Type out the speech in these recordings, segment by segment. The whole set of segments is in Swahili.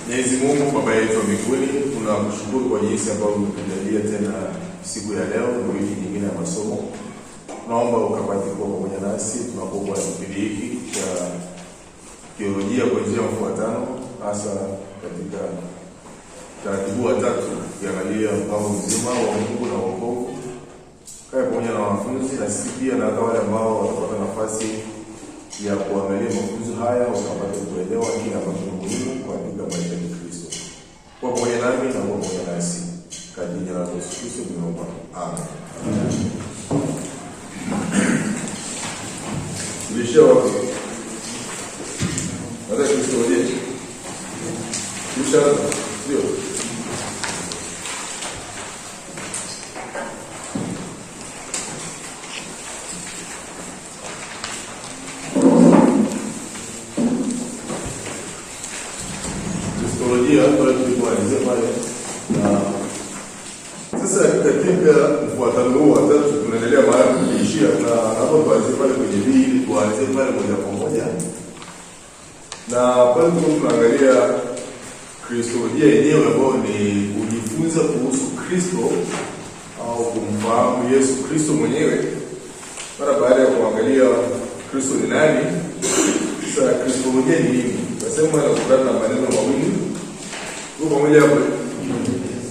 Mwenyezi Mungu Baba yetu wa mbinguni, tunakushukuru kwa jinsi ambavyo umetujalia tena siku ya leo na wiki nyingine ya masomo. Tunaomba ukapate kuwa pamoja nasi tunapokuwa na kipindi hiki cha teolojia kwa njia ya mfuatano, hasa katika taratibu tatu ukiangalia mpango mzima wa Mungu na wokovu. Kaya pamoja na wanafunzi na sisi pia na hata wale ambao watapata nafasi ya kuangalia mafunzo haya wakapata kuelewa kile ambacho ni muhimu katika maisha ya Kristo. Kwa pamoja nami na kwa pamoja nasi katika jina la Yesu Kristo tunaomba. Amen. Tulisha wapi? Hata Kristo ndiye. Tulisha ndio. Sasa katika mfuatano huu wa tatu tunaendelea mahali tuliishia, na hapo tuanze pale kwenye hili, tuanze pale moja kwa moja. Na pale tunaangalia Kristolojia yenyewe ambayo ni kujifunza kuhusu Kristo au kumfahamu Yesu Kristo mwenyewe. Mara baada ya kuangalia Kristo ni nani, sasa Kristolojia ni nini? Nasema inatokana na maneno mawili. Kwa pamoja hapo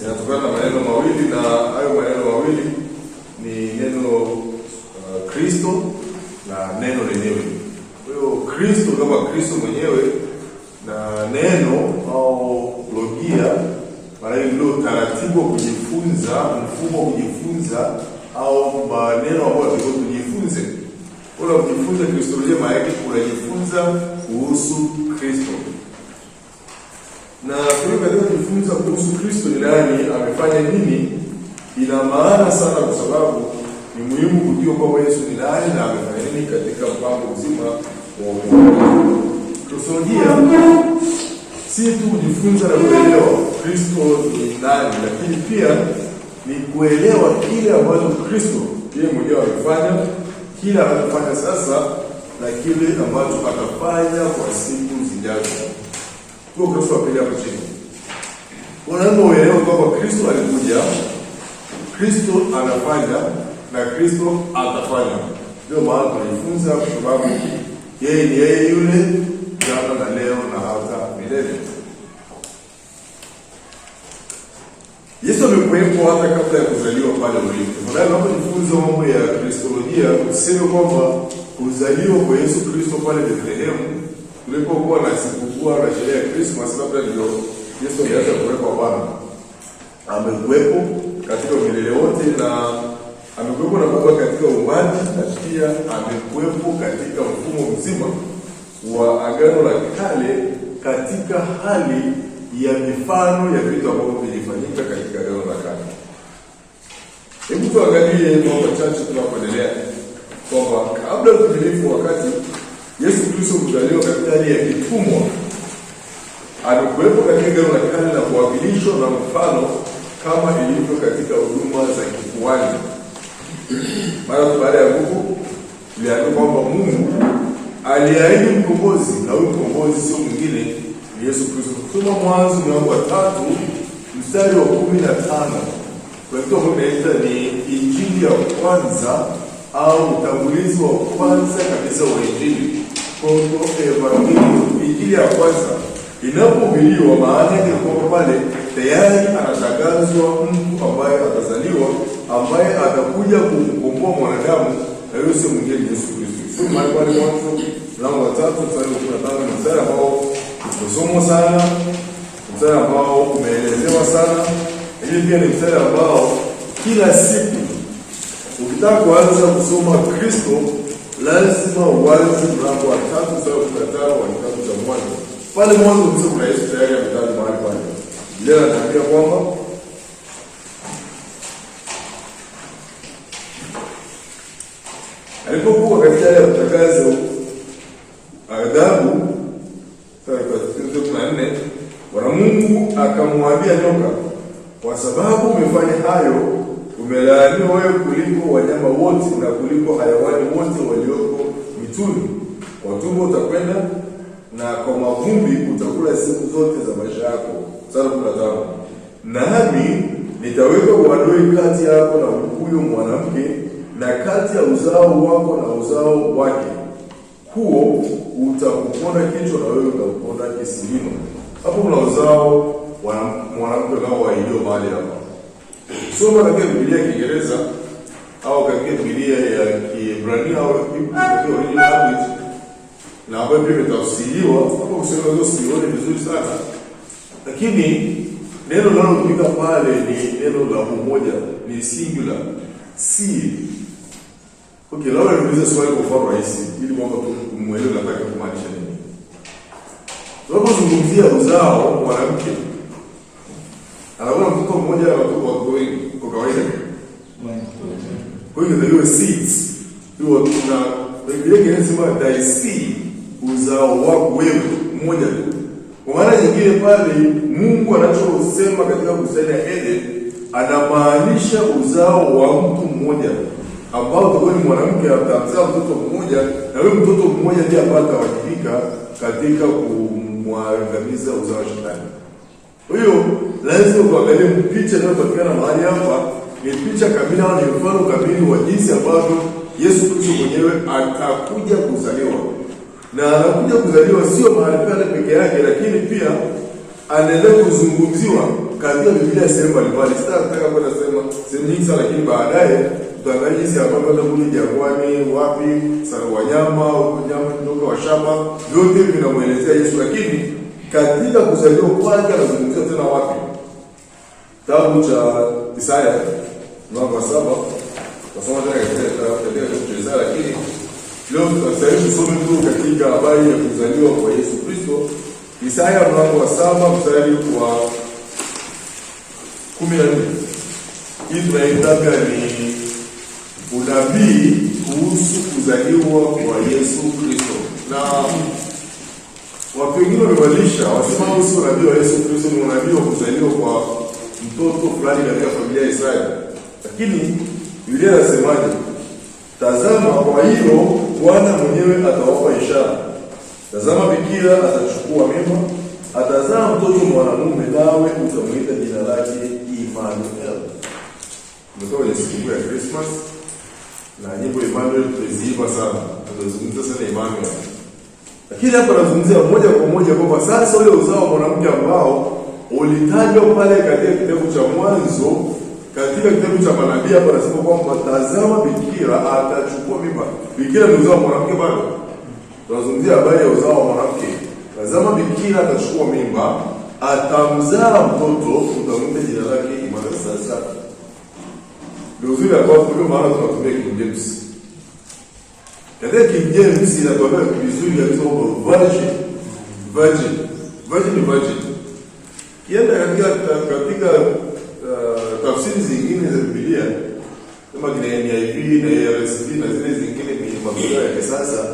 inatokana na maneno mawili, na hayo maneno mawili ni neno Kristo na neno lenyewe. Kwa hiyo Kristo kama Kristo mwenyewe na neno au logia, maana ndio taratibu wa kujifunza, mfumo wa kujifunza au maneno ambayo tujifunze. Kwa kujifunza Kristolojia maana yake kujifunza kuhusu Kristo. Na kwa katika kujifunza kuhusu Kristo ni nani, amefanya nini, ina maana sana, kwa sababu ni muhimu kujua kwamba Yesu ni nani na amefanya nini katika mpango mzima wa wokovu. Kristolojia si tu kujifunza na kuelewa Kristo ni nani, lakini pia ni kuelewa kile ambacho Kristo yeye mwenyewe amefanya, kile anachofanya sasa na kile ambacho atafanya kwa siku zijazo. Kwa Kristo apelea hapo chini. Unaomba uelewe kwamba Kristo alikuja, Kristo anafanya na Kristo atafanya. Ndio maana tunajifunza, kwa sababu yeye ni yeye yule jana na leo na hata milele. Yesu amekuwepo hata kabla ya kuzaliwa pale ulipo. Ndio tunapojifunza mambo ya Kristolojia, useme kwamba kuzaliwa kwa Yesu Kristo pale Bethlehem tulipokuwa na sikukuu na sherehe ya Christmas, labda ndio Yesu alianza kuwepo Bwana. Amekuwepo katika milele wote, na amekuwepo na Baba katika uumbaji, na pia amekuwepo katika mfumo mzima wa Agano la Kale katika hali ya mifano ya vitu ambavyo vilifanyika katika Agano la Kale. Hebu tuangalie mambo machache tunapoendelea kwamba kabla ya utimilifu wakati Yesu Kristo kuzaliwa katika hali ya kitumwa, alikuwepo katika Agano la Kale na kuwakilishwa na mfano kama ilivyo katika huduma za kikuhani. Mara baada ya huko iliandikwa kwamba Mungu aliahidi mkombozi, na huyo mkombozi sio mwingine ni Yesu Kristo. Kusoma Mwanzo mlango wa 3 mstari wa 15, kwa hiyo tunaita ni injili ya kwanza au utangulizi wa kwanza kabisa wa Injili. Kwa injili ya kwanza inapohubiriwa, maana yake kwamba pale tayari anatangazwa mtu ambaye atazaliwa, ambaye atakuja kumkomboa mwanadamu, na yeye sio mwingine Yesu Kristo. Sio mahali pale Mwanzo mlango wa 3 mstari wa 15, mstari ambao tumesoma sana, mstari ambao umeelezewa sana. Hili pia ni mstari ambao kila siku ukitaka kuanza kusoma Kristo lazima uanze mlango wa 3 mstari wa 15 wa kitabu cha Mwanzo. Pale Mwanzo mzee kuna Yesu tayari ametajwa mahali pale. Leo anatuambia kwamba alipokuwa katika ile mtakazo adhabu, sasa kwa 14, Bwana Mungu akamwambia nyoka, kwa sababu umefanya hayo, umelaaniwa wewe kuliko wanyama wote na kuliko hayawani wote walioko mituni. Kwa tumbo utakwenda na kwa mavumbi utakula siku zote za maisha yako. Sura 15. Nami nitaweka uadui kati yako na huyo mwanamke na kati ya uzao wako na uzao wake. Huo utakuponda kichwa na wewe utakuponda kisigino. Hapo kuna uzao mwanamke kama waidio mahali hapa. Soma katika Biblia ya Kiingereza au katika Biblia ya Kiebrania au katika original language, na hapo pia imetafsiriwa. Hapo kusema hizo sione vizuri sana. Lakini neno linalotumika pale ni neno la umoja, ni singular. Si. Okay, labda niulize swali kwa mfano rahisi ili mwamba tumuelewe nataka kumaanisha nini. Tunapozungumzia uzao mwanamke, anakuwa mtoto mmoja na watoto wengi kwa kawaida. Kwa hiyo ndio seeds. Ndio tuna Biblia inasema thy seed, uzao wako wewe mmoja tu. Kwa maana nyingine pale Mungu anachosema katika bustani ya Eden anamaanisha uzao wa mtu mmoja ambao utakuwa ni mwanamke atamzaa mtoto mmoja, na wewe mtoto mmoja ndiye ambaye atawajibika katika kumwangamiza uzao wa shetani. Kwa hiyo lazima uangalie picha inayopatikana mahali hapa ni picha kamili au ni mfano kamili wa jinsi ambavyo Yesu Kristo mwenyewe atakuja kuzaliwa. Na anakuja kuzaliwa sio mahali pale peke yake, lakini pia anaendelea kuzungumziwa katika Biblia sehemu mbalimbali. Sitataka kwenda sehemu nyingi sana, lakini baadaye tutaangalia jinsi ambavyo hata kule jangwani, wapi, sana wanyama kutoka washamba, vyote vinamuelezea Yesu. Lakini katika kuzaliwa kwake anazungumzia tena wapi? Kitabu cha Isaya mlango wa 7. Tasoma tena katika Isaya, lakini leo tutasaidia tusome tu katika habari ya kuzaliwa kwa Yesu Kristo. Isaya mlango wa 7 mstari wa 14. Hii tunaitaka ni unabii kuhusu kuzaliwa kwa Yesu Kristo. Na watu wengine wamebadilisha, wasema si unabii wa Yesu Kristo, ni unabii wa kuzaliwa kwa mtoto fulani katika familia ya Israeli. Lakini Biblia inasemaje? Tazama, kwa hiyo Bwana mwenyewe atawapa ishara. Tazama, bikira atachukua mimba, atazaa mtoto mwanamume, nawe utamuita jina lake Immanuel. Tumetoka kwenye siku ya Christmas na nyimbo Immanuel tumeziimba sana. Tunazungumza sana Immanuel. Lakini hapa nazungumzia moja kwa moja kwamba sasa ule uzao wa mwanamke ambao ulitajwa pale katika kitabu cha Mwanzo, katika kitabu cha manabii hapa anasema kwamba tazama, bikira atachukua mimba. Bikira ni uzao wa mwanamke bado. Tunazungumzia habari ya uzao wa mwanamke. Tazama, bikira atachukua mimba, atamzaa mtoto, utamuita jina lake Immanuel. Sasa ndio uzuri ambao kwa maana tunatumia King James. Katika King James inatuambia vizuri kabisa kwamba virgin. Kienda katika tafsiri zingine za Biblia kama NIV na ERSV na zile zingine ni mabadiliko ya kisasa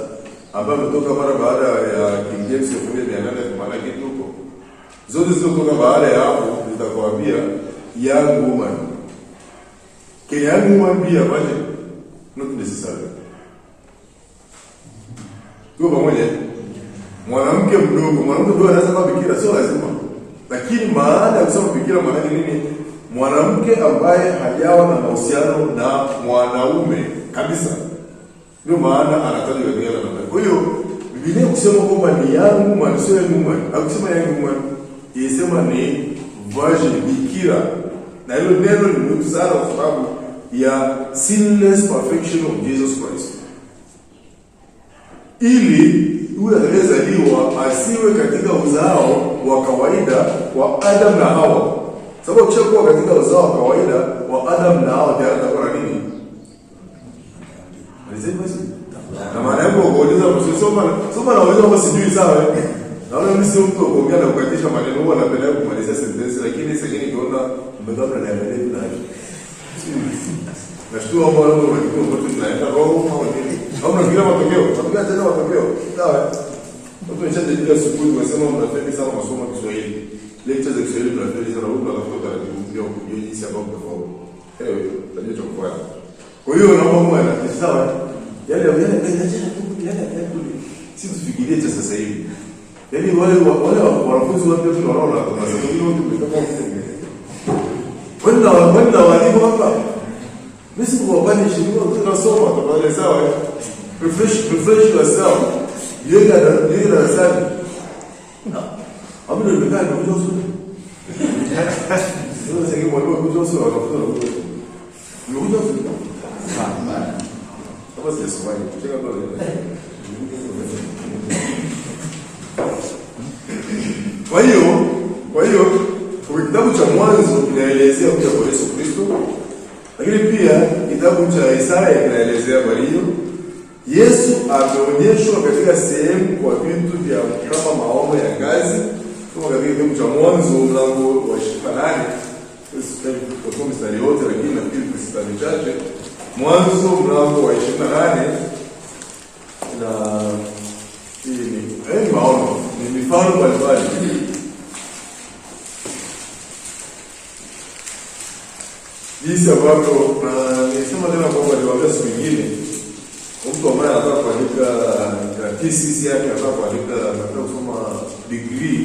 ambayo yametoka mara baada ya King James 1880 kitu huko. Zote zilizotoka baada ya hapo zitakwambia young woman. Can young woman be a virgin? Not necessarily. Tuko pamoja? Mwanamke mdogo anaweza kuwa bikira, sio lazima. Lakini maana ya kusema bikira maana nini? Mwanamke ambaye hajawa na mahusiano na mwanaume kabisa. Ndio maana anatajwa katika neno. Kwa hiyo Biblia kusema kwamba ni young woman, sio young woman. Hakusema young woman, inasema ni virgin, bikira. Na hilo neno ni muhimu sana kwa sababu ya sinless perfection of Jesus Christ. Ili huyo aliyezaliwa asiwe katika uzao wa kawaida wa Adam na Hawa. Sababu kishakuwa katika uzao wa kawaida wa Adam na Hawa tayari atakuwa nini? Alisema hivi. Na maana yako kuuliza soma na uliza kama sijui sawa. Naona mimi sio mtu kuongea na kukatisha maneno, huwa napenda kumalizia sentence, lakini sasa hivi nikiona mbona naendelea hivi na hivi. Nashtua mambo yangu kwa kitu tunaenda roho au nini? Au mnafikiria matokeo? Tunapiga tena matokeo. Sawa. Watu wengi ndio asubuhi wanasema mnafeli sana masomo ya Kiswahili. Lectures za Kiswahili tunafeli sana, huko tunatafuta taratibu ndio kujua jinsi ambavyo tofauti. Tajua cha kufanya. Kwa hiyo naomba mwana, sawa? Yale tu. Si tufikirie cha sasa hivi. Yaani wale wanafunzi wote tunaona kwa sababu hiyo tumetoka kwenda walimu hapa. Mimi kwa bani shirika tunasoma kwa wale sawa. Refresh yourself. Yeye darasani. Hapo ndio nimekaa kwa kujoso. Sasa sasa mwalimu kujoso wanafunzi. Ni kujoso. Kama sisi swali, tutaka bado. Kwa hiyo kwa kitabu cha Mwanzo kinaelezea kuja kwa Yesu Kristo, lakini pia kitabu cha Isaya kinaelezea habari hiyo. Yesu ameonyeshwa katika sehemu kwa vitu vya kama maono ya ngazi, kama katika kitabu cha Mwanzo mlango wa 28, kwa mstari yote, lakini nafikiri mstari chache. Mwanzo mlango wa 28 na hii maono ni mifano mbalimbali. Jinsi ambavyo nimesema tena kwamba niwaambia siku nyingine, mtu ambaye anataka kuandika thesis yake, anataka kuandika, anataka kusoma degree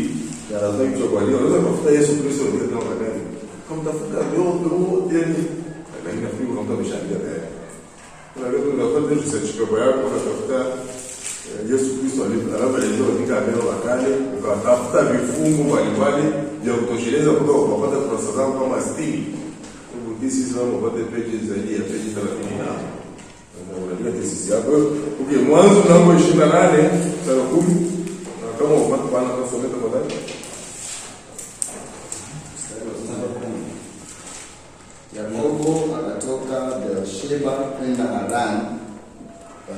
ya lazima kwa hiyo unaweza kutafuta Yesu Kristo ndio kama gani. Kama tafuta yote lakini nafikiri kama umeshaandika tayari. Kuna leo unafanya research kwa yako, unatafuta Yesu Kristo alivyoelezwa katika Agano la Kale, ukatafuta vifungu mbalimbali vya kutosheleza kutoka kupata kurasa zangu kama 60. This is one of the pages zaidi ya page 30 na unaandika thesis yako. Okay, Mwanzo mlango 28 mstari 10. Kama unapata bana kusoma tafadhali. Yakobo akatoka Beersheba kwenda Harani.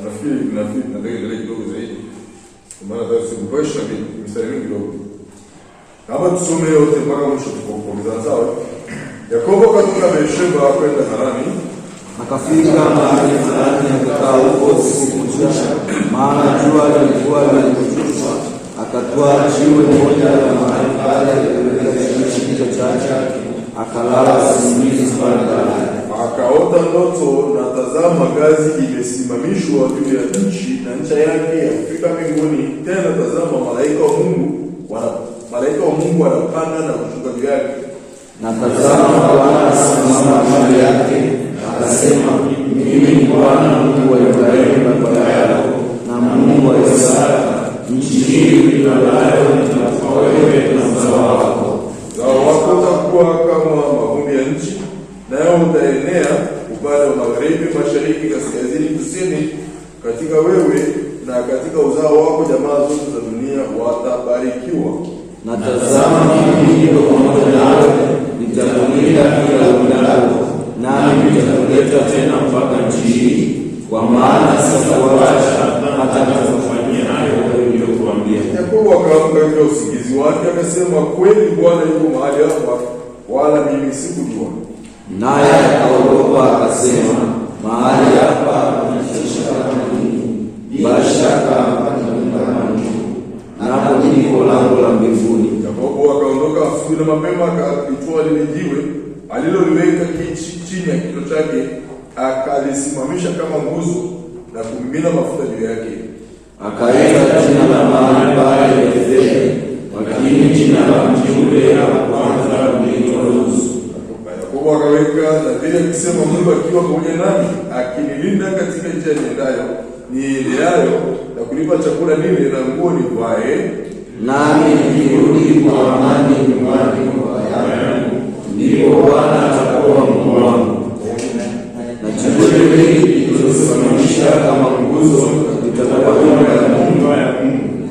Nafikiri ndio kidogo zaidi. Kwa maana basi mpesha mstari mingi kidogo. Kama tusome yote mpaka mwisho kwa sawa. Yakobo akatoka Beersheba kwenda Harani. Akafika mahali fulani akakaa huko siku kucha, maana jua lilikuwa limekuchwa. Akatwaa jiwe moja la mahali pale, akaweka kichwa chake, akalala usingizi pale pale. Akaota ndoto, na tazama ngazi imesimamishwa juu ya nchi, na ncha yake yafika mbinguni. Tena tazama malaika wa Mungu wanapanda na kushuka juu yake. Na tazama Bwana asimama juu yake, akasema, mimi ni Bwana Mungu wa Ibrahimu baba yako na Mungu wa Isaka. Nchi hii uliyolayo nitakupa wewe na uzao wako. Uzao wako utakuwa kama mavumbi ya nchi, nayo utaenea upande wa magharibi, mashariki, kaskazini, kusini. Katika wewe na katika uzao wako jamaa zote za dunia watabarikiwa. Na tazama mimi niko pamoja nawe, nitakulinda kila uendako, nami nitakuleta tena mpaka nchi hii, kwa maana sitakuacha hata nitakufanyia hayo niliyokuambia. Yakobo akaamka katika usingizi wake, akasema, kweli Bwana yuko mahali hapa, wala mimi sikujua. Naye akaogopa akasema, mahali hapa panatisha kama nini? Bila shaka panalinda kama nini? Napo ndipo lango la mbinguni. Yakobo akaondoka asubuhi na mapema, akalitwaa lile jiwe aliloliweka chini ya kichwa chake, akalisimamisha kama nguzo na kumimina mafuta juu yake. Akaita jina la mahali pale Betheli, lakini jina la mji ule hakuanza kuitwa Luzu. Yakobo akaweka nadhiri akisema, Mungu akiwa pamoja nami, akinilinda katika njia niendeayo, na kunipa chakula nile na nguo nivae, nami nikirudi kwa amani nyumbani kwa baba yangu, ndipo Bwana atakuwa Mungu wangu. Na jiwe hili lililosimamisha kama nguzo litakuwa nyumba ya Mungu,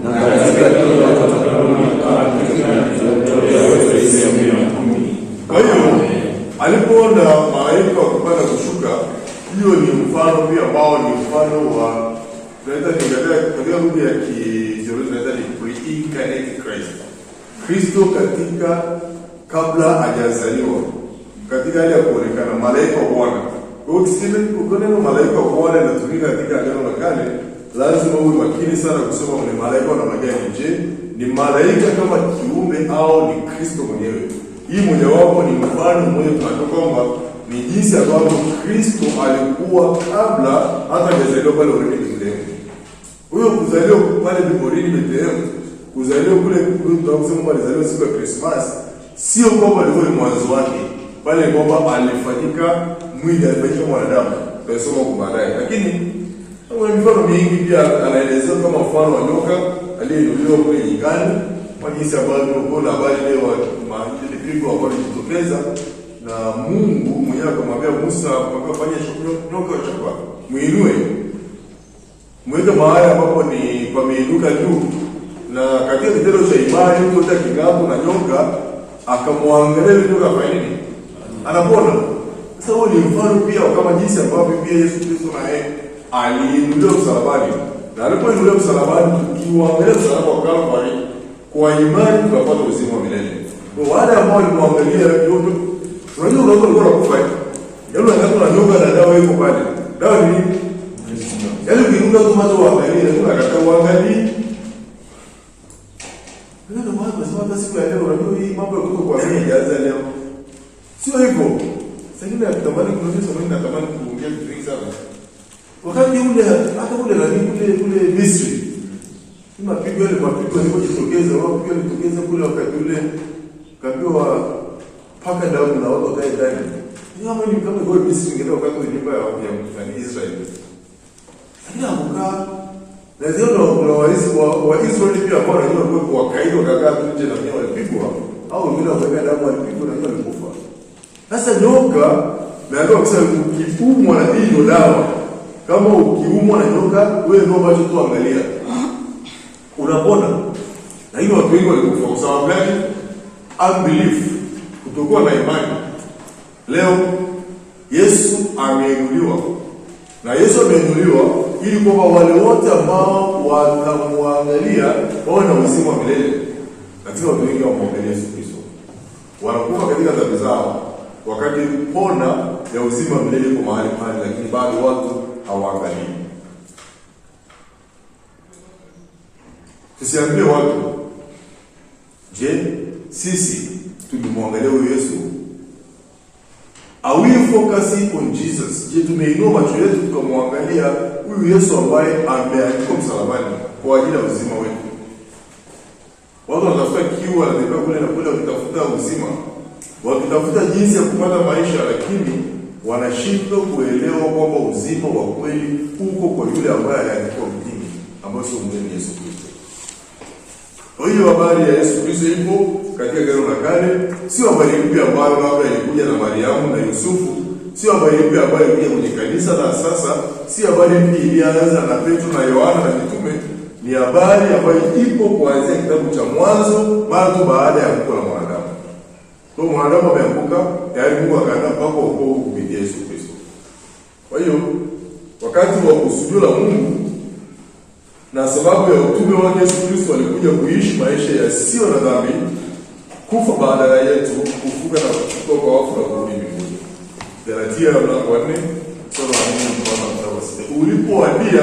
na katika kila watakapokaa nitatolea wote sehemu ya 10. Kwa hiyo alipoona malaika wakipanda kushuka, hiyo ni mfano pia ambao ni mfano wa katika lugha ya Kiingereza tunaita ni pre-incarnate Christ. Kristo katika kabla hajazaliwa, katika hali ya kuonekana malaika wa Bwana. Kwa hiyo ukiona malaika wa Bwana inatumika katika Agano la Kale, lazima uwe makini sana kusoma ni malaika wa namna gani. Je, ni malaika kama kiumbe au ni Kristo mwenyewe? Hii mojawapo ni mfano mmoja tunatoka kwamba ni jinsi ambavyo Kristo alikuwa kabla hata hajazaliwa pale Bethlehem. Huyo kuzaliwa pale Bethlehem kuzaliwa kule tunasema kwamba alizaliwa siku ya Christmas, sio kwamba alikuwa ni mwanzo wake, bali kwamba alifanyika mwili, alifanyika mwanadamu. Tunasoma kwa baadaye. Lakini kuna mifano mingi pia anaelezea kama mfano wa nyoka aliyeinuliwa kule nyikani, kwa jinsi ambavyo kuna habari leo mahali pigo ambalo lilijitokeza na Mungu mwenyewe akamwambia Musa akafanya nyoka chapa, muinue. Mweka mahali ambapo ni pameinuka juu, na katika kitendo cha imani mtu yote kingapo na nyoka akamwangalia nyoka afanye nini? Anapona. Sasa huo ni mfano pia kama jinsi ambavyo pia Yesu Kristo naye aliinuliwa msalabani. Na alipoinuliwa msalabani, tukiangalia msalaba wa Kalvari kwa imani tunapata uzima wa milele. Kwa wale ambao walimwangalia yote, unajua ulikuwa unakufa. Yaani unaangalia na nyoka na dawa iko pale. Dawa ni nini? Yaani ukiruka tu macho uangalie, ndio akataka uangalie. Ndio maana tunasema hata siku ya leo unajua hii mambo ya kutoka kwa nini jaza leo. Sio hivyo. Sasa hivi natamani kunogesha mimi natamani kuongea kitu hiki sana. Wakati ule hata ule nani kule Misri. Kama pigo ile mapigo yalipojitokeza, wao pia walitokeza kule wakati ule kapewa paka damu na watu wakae ndani. Ni kama kwa Misri ngine wakati wa nyumba ya Israeli. Inamuka na zio na wa Israeli pia kwa wanajua kwa kaida wakakaa nje na mimi walipigwa au wengine wakaweka damu walipigwa na wengine walikufa. Sasa nyoka naambiwa kusema ukiumwa na hiyo dawa, kama ukiumwa na nyoka wewe ndio ambacho tu angalia unapona. Na hiyo watu wengi walikufa kwa sababu gani? Unbelief, kutokuwa na imani. Leo Yesu ameinuliwa. Na Yesu ameinuliwa ili kwamba wale wote ambao watamwangalia wawe na uzima wa milele. Lakini watu wengi hawamwangalia Yesu Kristo. Wanakufa katika dhambi zao, wakati pona ya uzima wa milele kwa mahali pale, lakini bado watu hawaangalii. Tusiambie watu, je, sisi tulimwangalia huyo Yesu? Are we focusing on Jesus? Je, tumeinua macho yetu tukamwangalia huyu Yesu ambaye ameandikwa msalabani kwa ajili ya uzima wetu? Watu wanatafuta kiu, wanatembea kule na kule wakitafuta uzima, wakitafuta jinsi ya kupata maisha, lakini wanashindwa kuelewa kwamba uzima wa kweli uko kwa yule ambaye aliandikwa mtini, ambaye sio mwingine Yesu Kristo. Kwa hiyo habari ya Yesu Kristo ipo katika Agano la Kale, sio habari mpya ambayo labda ilikuja na Mariamu na Yusufu, sio habari mpya ambayo ilikuja kwenye kanisa la sasa, sio habari mpya ilianza na Petro na Yohana na mitume. Ni habari ambayo ipo kuanzia kitabu cha Mwanzo mara tu baada ya kuwa na mwanadamu. Kwa mwanadamu ameanguka, tayari Mungu akaandaa mpango wa wokovu kupitia Yesu Kristo. Kwa hiyo wakati wa kusudio la Mungu na sababu ya utume wake Yesu Kristo alikuja kuishi maisha yasiyo na dhambi, kufa baada yetu, kufuka na kufuka kwa wafu na kurudi mbinguni. Galatia mlango wa 4 sura ya 4 ulipowadia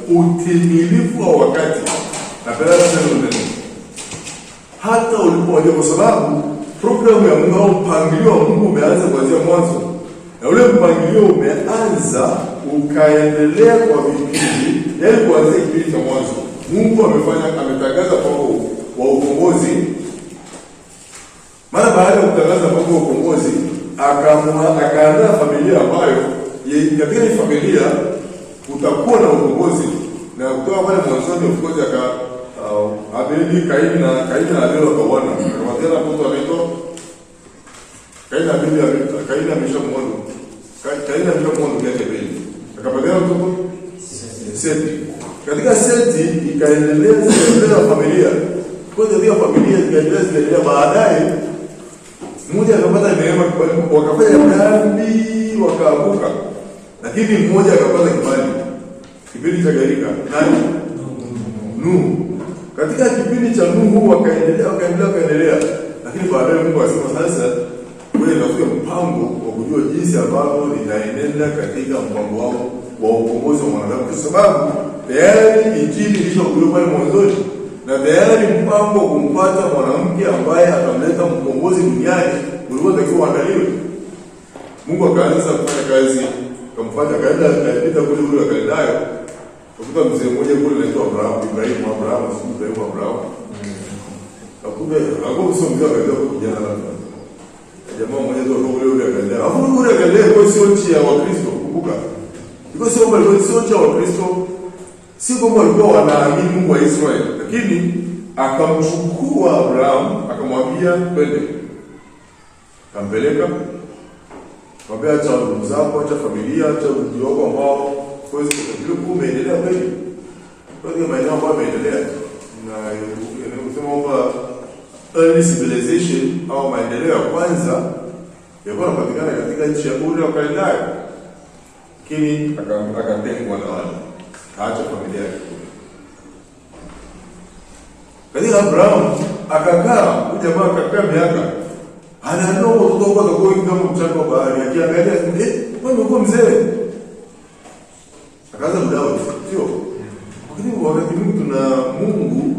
utimilifu wa wakati, na pela neno hata ulipowadia, kwa sababu programu ya Mungu au mpangilio wa Mungu umeanza kuanzia mwanzo, na ule mpangilio umeanza ukaendelea kwa vipindi, yaani kuanzia kipindi cha mwanzo. Mungu ametangaza mpango wa ukombozi. Mara baada ya kutangaza mpango wa ukombozi, akaandaa familia ambayo katika hii familia utakuwa na ukombozi. Na kutoka pale mwanzoni of course Abeli, Kaini na Abeli wakawana. Wakawatia mtoto anaitwa Kaini ameshamwona. Kaini ameshamwona yake Abeli. Akapatia mtoto Seti. Katika Seti ikaendelea familia. Kwa hiyo familia ikaendelea baadaye mmoja akapata neema, wakafanya dhambi wakaabuka. Lakini mmoja akapata kibali. Kipindi cha gharika. Nani? Nuhu. Katika kipindi cha Nuhu wakaendelea. Lakini baadaye Mungu akasema sasa wewe unafika mpango wa kujua jinsi ambavyo nitaenenda katika mpango wao wa ukombozi wa mwanadamu, kwa sababu tayari injili ilishahubiriwa pale mwanzoni, na tayari mpango wa kumpata mwanamke ambaye atamleta mkombozi duniani ulikuwa takiwa uandaliwe. Mungu akaanza kufanya kazi, kaenda akapita kule Kaldayo, kukuta mzee mmoja kule anaitwa Abraham. kumbe hapo sio mzee akaenda kijana na jamaa mmoja ndio ule akaenda. Hapo ule akaenda kwa sio nchi ya Wakristo, kumbuka. Iko sio bali sio nchi ya Wakristo. Si kama walikuwa wanaamini Mungu wa Israeli, lakini akamchukua Abraham akamwambia twende. Kampeleka. Mwambie acha ndugu zako, acha familia, acha mji wako ambao kwezi umeendelea kweli. Kwa hiyo maeneo ambayo yameendelea na kusema kwamba early civilization au maendeleo ya kwanza yalikuwa yanapatikana katika nchi ya Uri wa Kaldaya, lakini akatengwa na wale, haacha familia yake. Katika Abraham akakaa, huyu jamaa akakaa miaka anaona watoto wako watakuwa kama mchanga wa bahari, akiangalia wewe umekuwa mzee. Akaanza kudawa, sio? Wakati mwingi tuna Mungu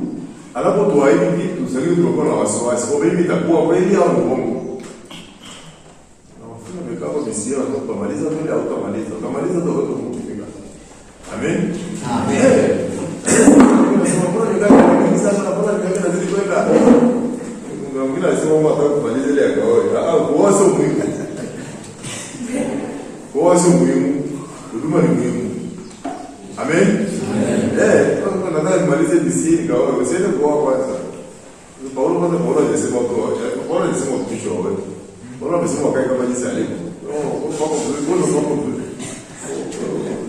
anapotuahidi kitu, sasa tunakuwa na wasiwasi, kwa hiyo itakuwa kweli au ni uongo. Na wafuna mekao misia wanapomaliza vile au kamaliza. Kamaliza ndio watu kufika. Amen. Amen. Mbona nikaanza sasa na bora nikaanza nazidi kwenda. Mwingine alisema kwamba ataka kumaliza ile akaoa. Kuoa muhimu. Kuoa muhimu. Huduma ni muhimu. Amen. Nadhani nimalize BC nikaoa. Usiende kuoa kwanza. Paulo anasema kuoa. Paulo anasema kutisha wewe. Paulo anasema wakae kama jinsi alivyo.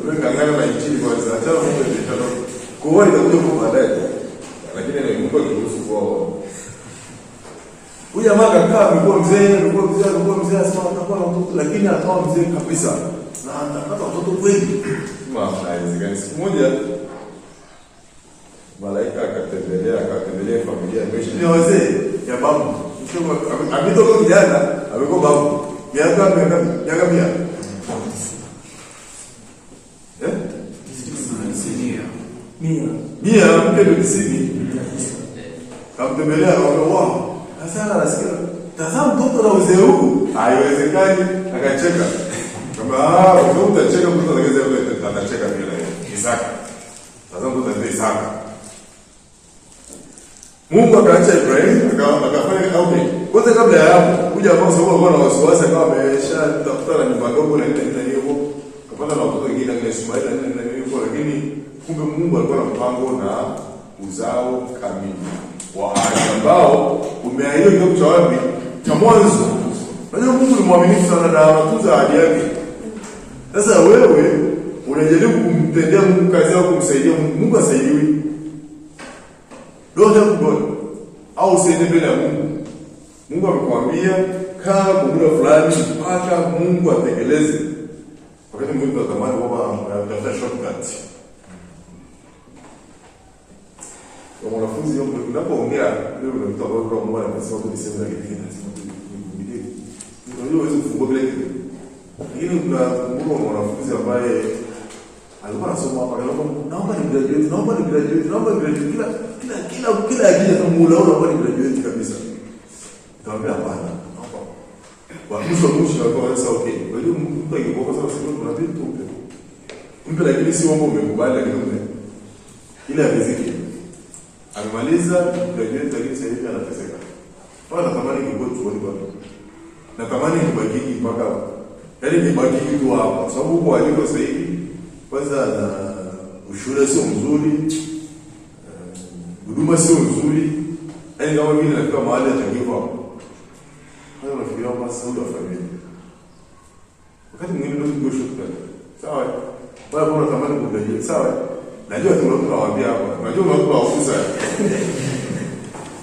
Wewe ngangana na injili kwanza. Acha Mungu ndio kuoa itakuja kwa baadaye. Lakini ni Mungu akiruhusu kuoa. Huyu jamaa akakaa amekuwa mzee asema atakuwa na mtoto, lakini atakuwa mzee kabisa. Na atapata mtoto kweli. Haiwezekani. Siku moja malaika akatembelea familia ni wazee ya babu. Ametoka kijana, amekuwa babu. Miaka mia. Mia mke ndio 90. Kamtembelea akaona wow. Sasa anasikia tazama mtoto na uzee huu. Haiwezekani, akacheka. Kama mtoto utacheka, mtoto atacheka bila yeye. Isaka. Tazama mtoto ndio Isaka. Mungu akaacha Ibrahim akafanya okay. Kwanza kabla ya hapo, kuja hapo sababu alikuwa na wasiwasi kama ameshatafuta na nyumba ndogo na nini hivyo. Kapata na watoto wengine kama Ismail na nini hivyo, lakini kumbe Mungu alikuwa na mpango na uzao kamili wa ambao umeahidiwa kitabu cha wapi cha Mwanzo. Unajua Mungu ni mwaminifu sana na anatunza ahadi yake. Sasa wewe unajaribu kumtendea Mungu kazi yako, kumsaidia Mungu, Mungu asaidiwi. Don't help God. Au usiende mbele ya Mungu. Mungu amekwambia kaa kwa muda fulani mpaka Mungu atekeleze. Wakati mwingine tunatamani kwamba anatafuta shortcut. Kwa mwanafunzi yule unapoongea leo unamtoa kwa Mungu anasema tu niseme na kitu kinasema tu nivumilie. Ndio huwezi kufungua bila kitu. Lakini kuna mwanafunzi ambaye alikuwa anasoma hapa, naomba ni graduate. Kila akija kama unaona kwa ni graduate kabisa. Nikamwambia hapana. Naomba. Mwisho alikuwa okay. Kwa hiyo mtu akikopa sasa sio tunabidi tumpe. Mpe lakini si mambo umekubali lakini ile ya riziki. Amemaliza graduate lakini sasa hivi anateseka. Bwana natamani ningekuwa chuoni bado. Natamani nibaki mpaka yaani nibaki tu hapa. Sababu huko aliko sasa hivi kwanza na ushule sio mzuri. Huduma sio nzuri. Yaani kama vile nafika mahali atakiwa hapo. Hayo nafikiria kama sauda familia. Wakati mwingine ndio ndio shukrani. Sawa. Bwana bora tamani kudaje. Sawa. Najua tunawaambia hapa. Najua watu wakusa.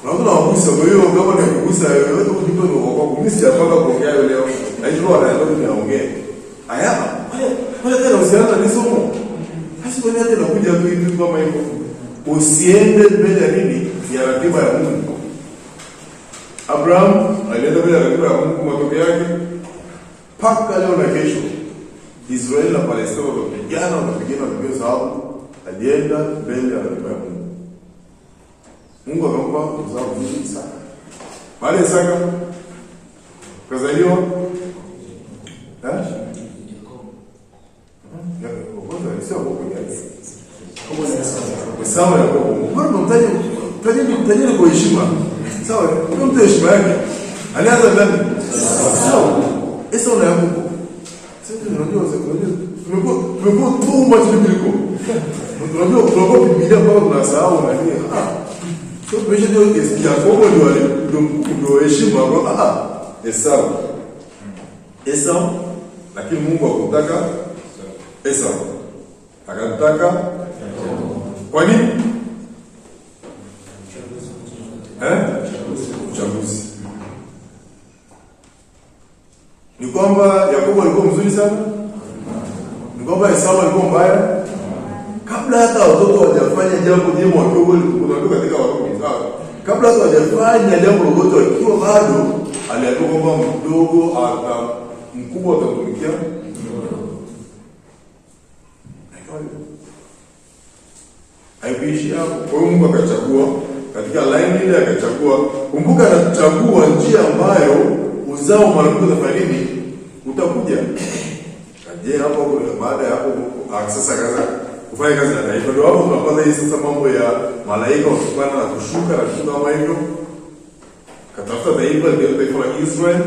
Watu wakusa kwa hiyo kama ni kukusa yote kitu ndio kwa mimi sijapanga kuongea leo. Najua wanaelewa niongee. Aya. Wala tena usianza ni somo. Hasi kwa nini tunakuja tu hivi kama hivyo? Usiende mbele ya nini? Ya ratiba ya Mungu. Abraham alienda mbele ya ratiba ya Mungu, matokeo yake paka leo na kesho Israeli na Palestina wanapigana mbio zao, alienda mbele ya ratiba ya Mungu. Mungu akampa uzao mzuri Isaka. Baada ya Isaka kazaliwa sawa ya kwa Mungu. Mbona mtaje kwa heshima? Sawa, ndio mtu heshima yake. Alianza nani? Sawa. Esau na Yakobo. Sasa unajua tumekuwa too much biblical. Tunajua Biblia mpaka tunasahau na nini. So tumesha ndio Yakobo ndio heshima kwa Esau. Lakini Mungu hakutaka Esau. Akataka kwa nini? Uchaguzi. Ni kwamba Yakobo alikuwa mzuri sana? Ni kwamba Esau alikuwa mbaya? Kabla hata watoto hawajafanya jambo jema wakiwa katika Warumi, sawa? Kabla hata hawajafanya jambo lolote wakiwa bado, aliambiwa kwamba mdogo mkubwa atamtumikia. Haikuishi hapo. Kwa hiyo Mungu akachagua katika line ile, akachagua. Kumbuka anachagua njia ambayo uzao mara moja utafanya nini? Utakuja. Kaje hapo baada ya hapo sasa kaza kufanya kazi na taifa. Ndio hapo tunapata hii sasa mambo ya malaika wakipanda na kushuka na kitu kama hivyo. Katafuta taifa la Israel.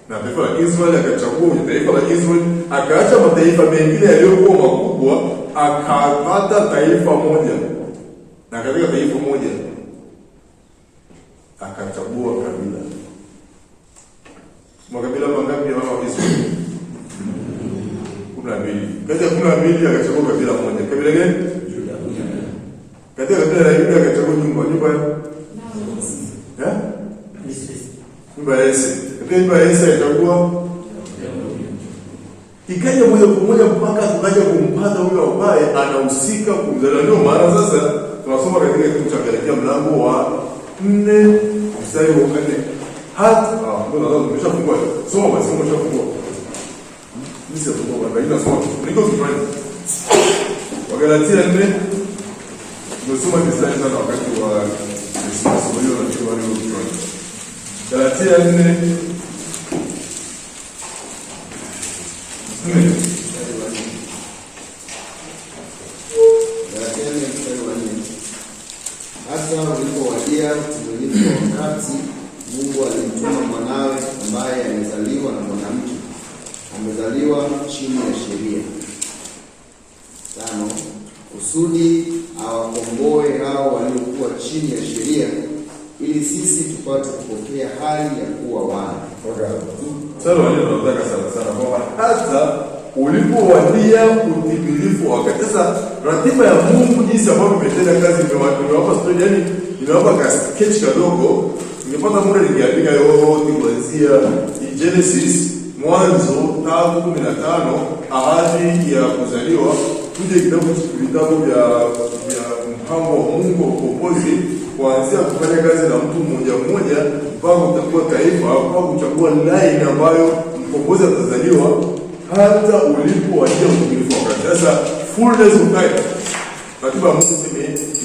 Na taifa la Israel akachagua taifa la Israel, akaacha mataifa mengine yaliyokuwa makubwa, akapata taifa moja. Na katika taifa moja akachagua kabila. Makabila mangapi ya wana wa Israeli? 12. Kati ya 12 akachagua kabila moja. Kabila gani? Juda. Katika kabila la Yuda akachagua nyumba ya? Nyumba ya Yese. Katika nyumba ya Yese akachagua ikaja moja kwa moja mpaka tukaja kumpata huyo ambaye anahusika kumzalisha. Ndio maana sasa tunasoma katika kitabu cha Galatia mlango wa 4 mstari wa 4. Hata mbona leo tumeshafungua. Soma basi, tumeshafungua. Nisi hapo kwa ina soma. Niko kufanya. Wa Galatia 4 tumesoma mstari sana wakati wa Christmas hiyo na kitu wale wa Galatia 4 hata ulipowadia utimilifu wa wakati, Mungu alimtuma mwanawe ambaye amezaliwa na mwanamke, amezaliwa chini ya sheria. 5, kusudi awakomboe hao waliokuwa chini ya sheria, ili sisi tupate kupokea hali ya kuwa wana. Sasa wanataka sana kwamba hata ulipowadia utimilifu wa wakati. Sasa ratiba ya Mungu jinsi ambavyo imetenda kazi imewapa story, yani imewapa ka sketch kadogo. Ningepata muda ningeandika yote kuanzia Genesis mwanzo 3:15 ahadi ya kuzaliwa, tuje vitabu vya mpango wa Mungu wa ukombozi, kuanzia kufanya kazi na mtu mmoja mmoja mpaka kutakuwa taifa, mpaka kuchagua line ambayo mkombozi atazaliwa, hata ulipowadia utimilifu wa wakati. Sasa fullness of time, ratiba ya Mungu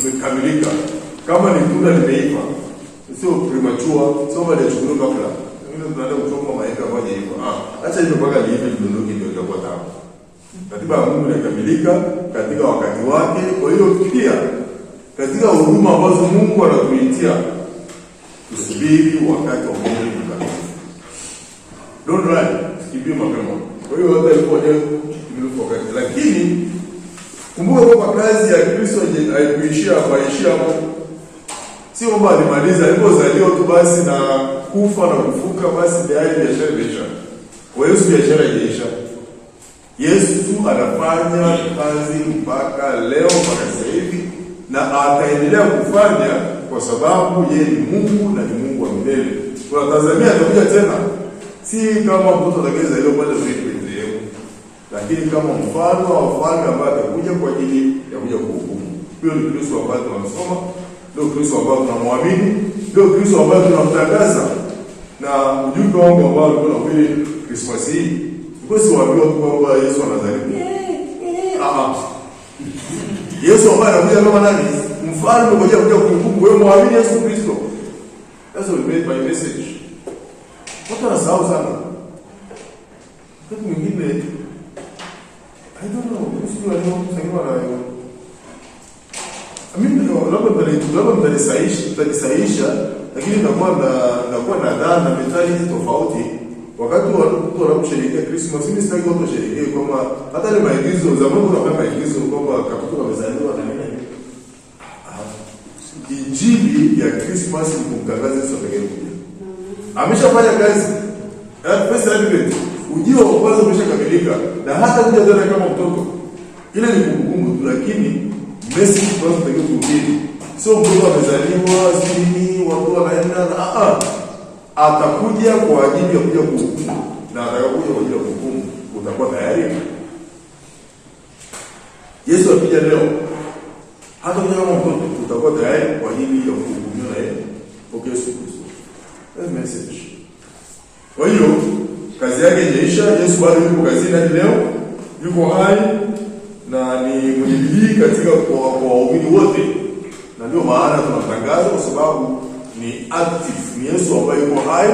imekamilika. Kama ni tunda limeiva, sio premature, sio baada ya chukua kabla. Ndio tunaenda kuchoma maembe ambayo haiva. Acha hiyo mpaka liive lidondoke ndio itakuwa tamu. Ratiba ya Mungu inakamilika katika wakati wake. Kwa hiyo pia katika huduma ambazo Mungu anatuitia, tusubiri wakati wa Mungu kukamilika. Don't run, kimbia mapema. Kwa hiyo hata ilikuwa ndio wakati. Lakini kumbuka kwamba kazi ya Kristo haikuishia hapo. Si kwamba alimaliza alipozaliwa tu basi na kufa na kufuka basi tayari biashara imeisha. Kwa hiyo biashara imeisha. Yesu anafanya kazi mpaka leo, mpaka sasa hivi, na ataendelea kufanya kwa sababu yeye ni Mungu na ni Mungu wa milele. Tunatazamia atakuja tena, si kama mtoto atakayezaliwa pale Bethlehem, lakini kama mfalme wa wafalme ambaye atakuja kwa ajili ya kuja kuhukumu. Huyo ni Kristo ambaye tunamsoma, ndio Kristo ambaye tunamwamini, ndio Kristo ambaye tunamtangaza. Na ujumbe wangu ambao ulikuwa unahubiri Christmas hii, because waambiwa kwamba Yesu anazaliwa. Yesu ambaye anakuja kama nani? Mfalme kuja kuhukumu. Wewe muamini Yesu Kristo. That's what made my message. Watu wanasahau sana. Kitu mwingine, I don't know, sijui wanaosema na mimi labda mtanisaisha, lakini nakuwa na dhana na mentality tofauti. Wakati watu wanaposherehekea Christmas, mimi sitaki watu washerehekee kama hata ile maigizo zamani, kuna maigizo kwamba katoto kamezaliwa na nini. Injili ya Christmas ni kumtangaza Yesu pekee. Ameshafanya kazi. First advent, ujio wa kwanza umeshakamilika, na hata kuja tena kama mtoto. Ile ni kumbukumbu tu, lakini message tunataka kuhubiri sio mtoto amezaliwa sini watu wanaenda atakuja kwa ajili ya kuja kuhukumu, na atakapokuja kwa ajili ya kuhukumu utakuwa tayari. Yesu akija leo hata kama mtoto utakuwa tayari kwa ajili ya kuhukumiwa na yeye. Okay, Yesu Kristo. That's message. Kwa hiyo kazi yake inaisha. Yesu bado yuko kazini hadi leo, yuko hai na ni mwenye bidii katika kwa waumini wote, na ndio maana tunatangaza, kwa sababu ni active. Ni Yesu ambaye yuko hai,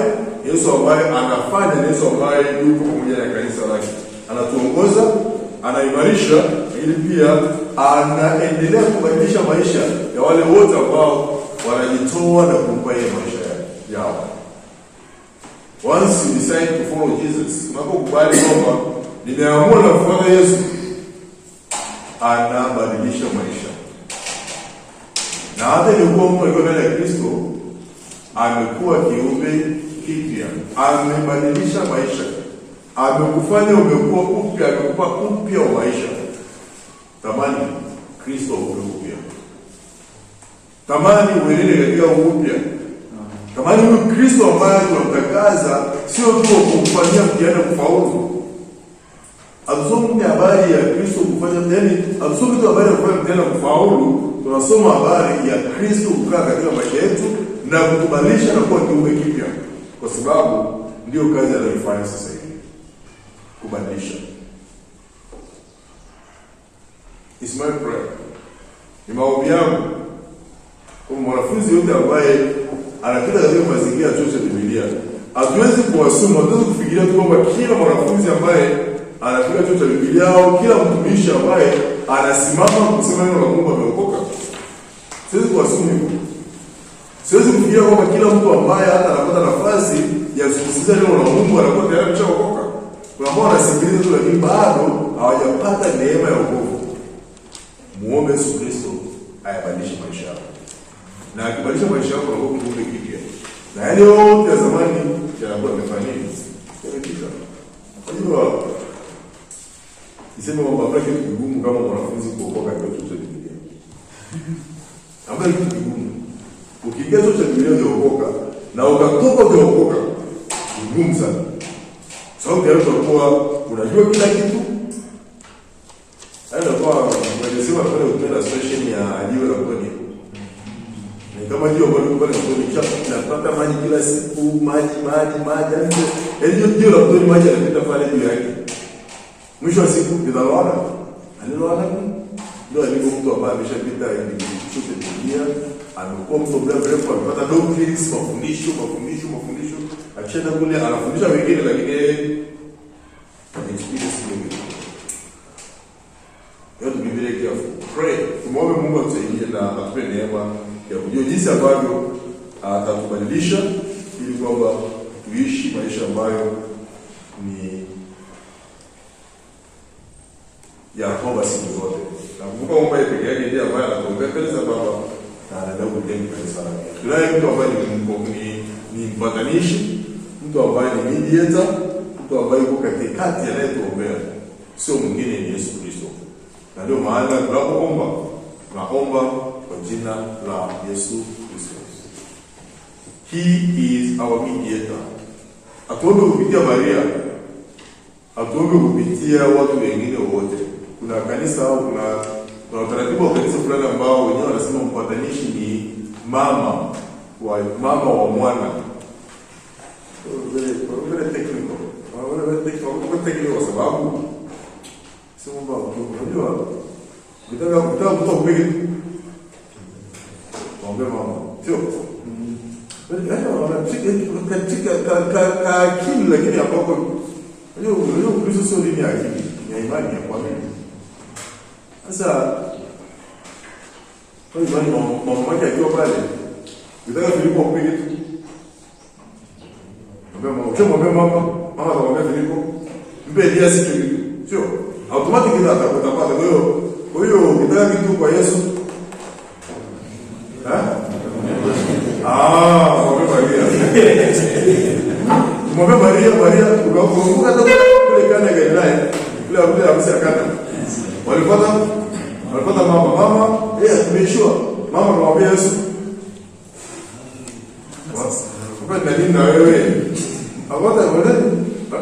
Yesu ambaye anafanya, Yesu ambaye yuko pamoja na kanisa lake, anatuongoza, anaimarisha, ili pia anaendelea kubadilisha maisha ya wale wote ambao wanajitoa na kumpa yeye maisha yao. Once you decide to follow Jesus, unapokubali kwamba nimeamua na kufuata Yesu, anabadilisha maisha. Na hata ilikuwa mtu alikuwa ndani ya Kristo, amekuwa kiumbe kipya, amebadilisha maisha, amekufanya umekuwa upya, amekupa upya wa maisha. Tamani Kristo upya, tamani uendelee katika upya. Tamani huyu Kristo ambaye tunamtangaza sio tu kumfanyia mtihani kufaulu. Hatusomi habari ya Kristo kufanya mtihani, hatusomi tu habari ya kufanya mtihani kufaulu. Tunasoma habari ya Kristo kukaa katika maisha yetu na kutubadilisha na kuwa kiumbe kipya, kwa sababu ndio kazi anayofanya sasa hivi, kubadilisha. It's my prayer, ni maombi yangu kwa mwanafunzi yote ambaye anapita katika mazingira ya chuo cha Biblia. Hatuwezi kuwasoma, hatuwezi kufikiria tu kwamba kila mwanafunzi ambaye anafika chuo cha Biblia au kila mtumishi ambaye anasimama kusema neno la Mungu ameokoka. Siwezi kuwasoma hivyo. Siwezi kufikiria kwamba kila mtu ambaye hata anapata nafasi ya kusikiliza neno la Mungu anakuwa tayari kushaokoka. Kuna ambao wanasikiliza tu lakini bado hawajapata neema ya wokovu. Muombe Yesu Kristo ayabadilishe maisha yako. Na akibadilisha maisha yako na Mungu kiumbe kipya, na yale yote ya zamani yanakuwa yamefanyika. Yamepita. Kwa hiyo niseme kwamba hapa kitu kigumu kama mwanafunzi kuokoka katika chuo cha Biblia. Ambaye kitu kigumu. Ukiingia chuo cha Biblia unaokoka na ukatoka unaokoka, kigumu sana. Sababu tayari utakuwa unajua kila kitu. Hayo kwa mwelezeo pale ukipenda session ya ajiwe la kweli. Kama ndio kwa nini tunapata maji kila siku, maji. Ndio la kutoni maji yanapita pale juu yake. Mwisho wa siku nidaloana. Aliloana ndio alivyo mtu ambaye ameshapita hivi chote dunia, amekuwa mtu mrefu, amepata doctrines, mafundisho. Akishaenda kule anafundisha wengine, lakini experience nyingi. Yote Biblia yake pray. Tumwombe Mungu atusaidie na atupe neema ya kujua jinsi ambavyo atatubadilisha ili kwamba tuishi maisha ambayo ni ya toba siku zote. Na kumbuka kwamba yeye pekee yake ndiye ambaye anatuombea mbele za Baba na anaendelea kujenga kanisa lake. Tunaye mtu ambaye ni mpatanishi, mtu ambaye ni mediator, mtu ambaye yuko katikati anayetuombea. Sio mwingine, ni Yesu Kristo. Na ndio maana tunapoomba kwa jina la Yesu Kristo. He is our mediator. Hatuombe kupitia Maria, hatuombe kupitia watu wengine wote. Kuna kanisa au kuna utaratibu wa kanisa fulani ambao wenyewe wanasema mpatanishi ni mama wa mwana. Very technical. Very technical kwa sababu sio mambo unajua kutaka mtu kupige mama. Sio. Katika akili lakini hapo unajua Kristo sio dini ya akili, ya imani ya kuamini. Sasa kwa imani mama yake akiwa pale Ukitaka Filipo akupe kitu. Mwambie mama atamwambia Filipo, mpe Elias kitu. Sio? Automatically atapata. Kwa hiyo ukitaka kitu kwa Yesu, mwambie Maria, ukakumbuka hata kule Kana Galilaya, kule harusi ya Kana. Walipata mama, tumeshua. Mama akamwambia Yesu, kwa nini na wewe?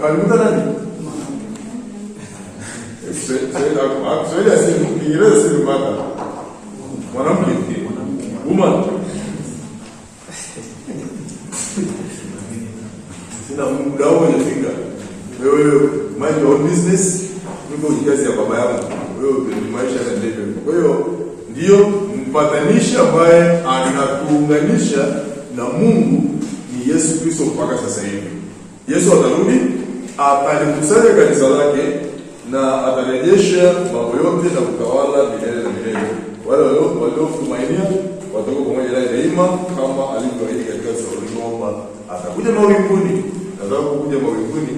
Alimuta nani? Swahili asili, Kiingereza asili mada. Mwanamke, woman. Sina muda wao unafika. Wewe mind your own business, niko kazi ya baba yangu. Wewe ni maisha ya ndege. Kwa hiyo ndio mpatanishi ambaye anatuunganisha na Mungu ni Yesu Kristo mpaka sasa hivi. Yesu atarudi, atalikusanya kanisa lake na atarejesha mambo yote na kutawala milele na milele. Wale waliotumainia watakuwa pamoja naye daima, kama alivyoahidi katika Sauli kwamba atakuja mawinguni. Atakapokuja mawinguni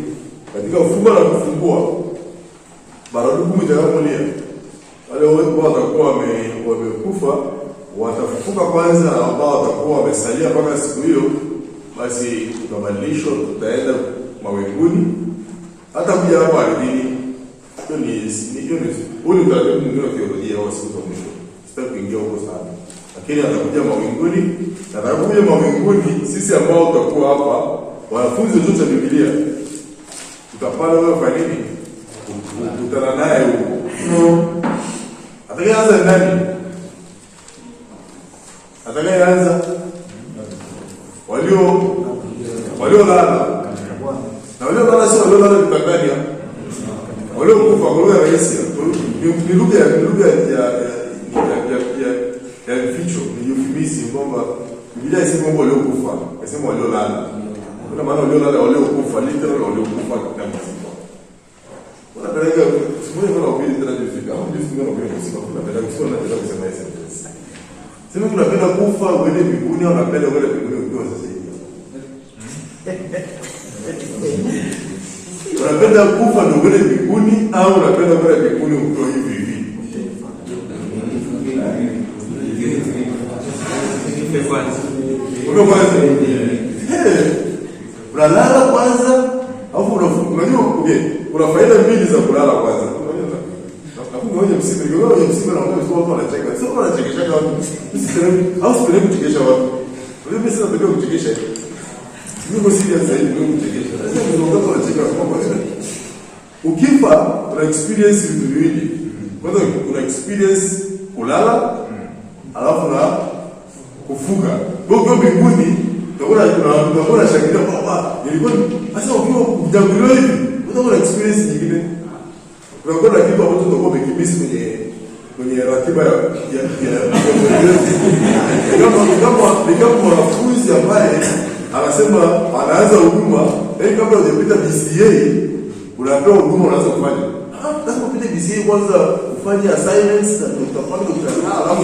katika fumbo la kufungua baradumu itakapolia, wale wote watakuwa wamekufa watafufuka kwanza, ambao watakuwa wamesalia mpaka siku hiyo, basi tutabadilishwa, tutaenda mawinguni. Hata kuja hapa ardhini, huyu utaratibu mwingine wa theolojia wa siku za mwisho, sitaki kuingia huko sana, lakini atakuja mawinguni. Na atakapokuja mawinguni, sisi ambao tutakuwa hapa, wanafunzi wote wa Biblia, tutapanda wewe kwa nini? Kukutana naye huko. Atakayeanza nani? Atakayeanza waliolala. Na waliolala sio waliolala kitandani. Waliokufa kwa lugha rahisi. Ni lugha ya vicho, ni euphemism kwamba Biblia inasema kwamba waliokufa, inasema waliolala. Kuna maana waliolala, waliokufa, literal waliokufa kitandani. Unapeleka simuone kuna upili tena jifika. Au jinsi kuna upili kusema unapeleka kusema SMS. Sema unapenda kufa uende mbinguni au unapenda kwenda mbinguni ukiwa sasa hivi? Unapenda kufa ndio uende mbinguni au unapenda kwenda mbinguni ukiwa hivi hivi? Unalala kwanza au unajua kuna faida mbili za kulala kwanza. Ngoja msiba na watu wanacheka. Sio wanachekesha watu. Sisi kuchekesha watu. Mimi sina tabia kuchekesha. Niko serious zaidi mimi kuchekesha. Sasa ndio wanacheka kwa nini? Ukifa una experience vitu viwili. Kwanza una experience kulala, alafu na kufuka. Kwa mbinguni utakuwa shakilia baba. Nilikuwa sasa ukiwa kujaguliwa hivi, utakuwa experience nyingine. Unakuwa na kitu ambacho utakuwa umekimisi kwenye ratiba ya kama mwanafunzi ambaye anasema anaanza huduma, kabla hujapita BCA unapewa huduma unaanza kufanya. Lazima upite BCA kwanza ufanye assignments na utafanya alafu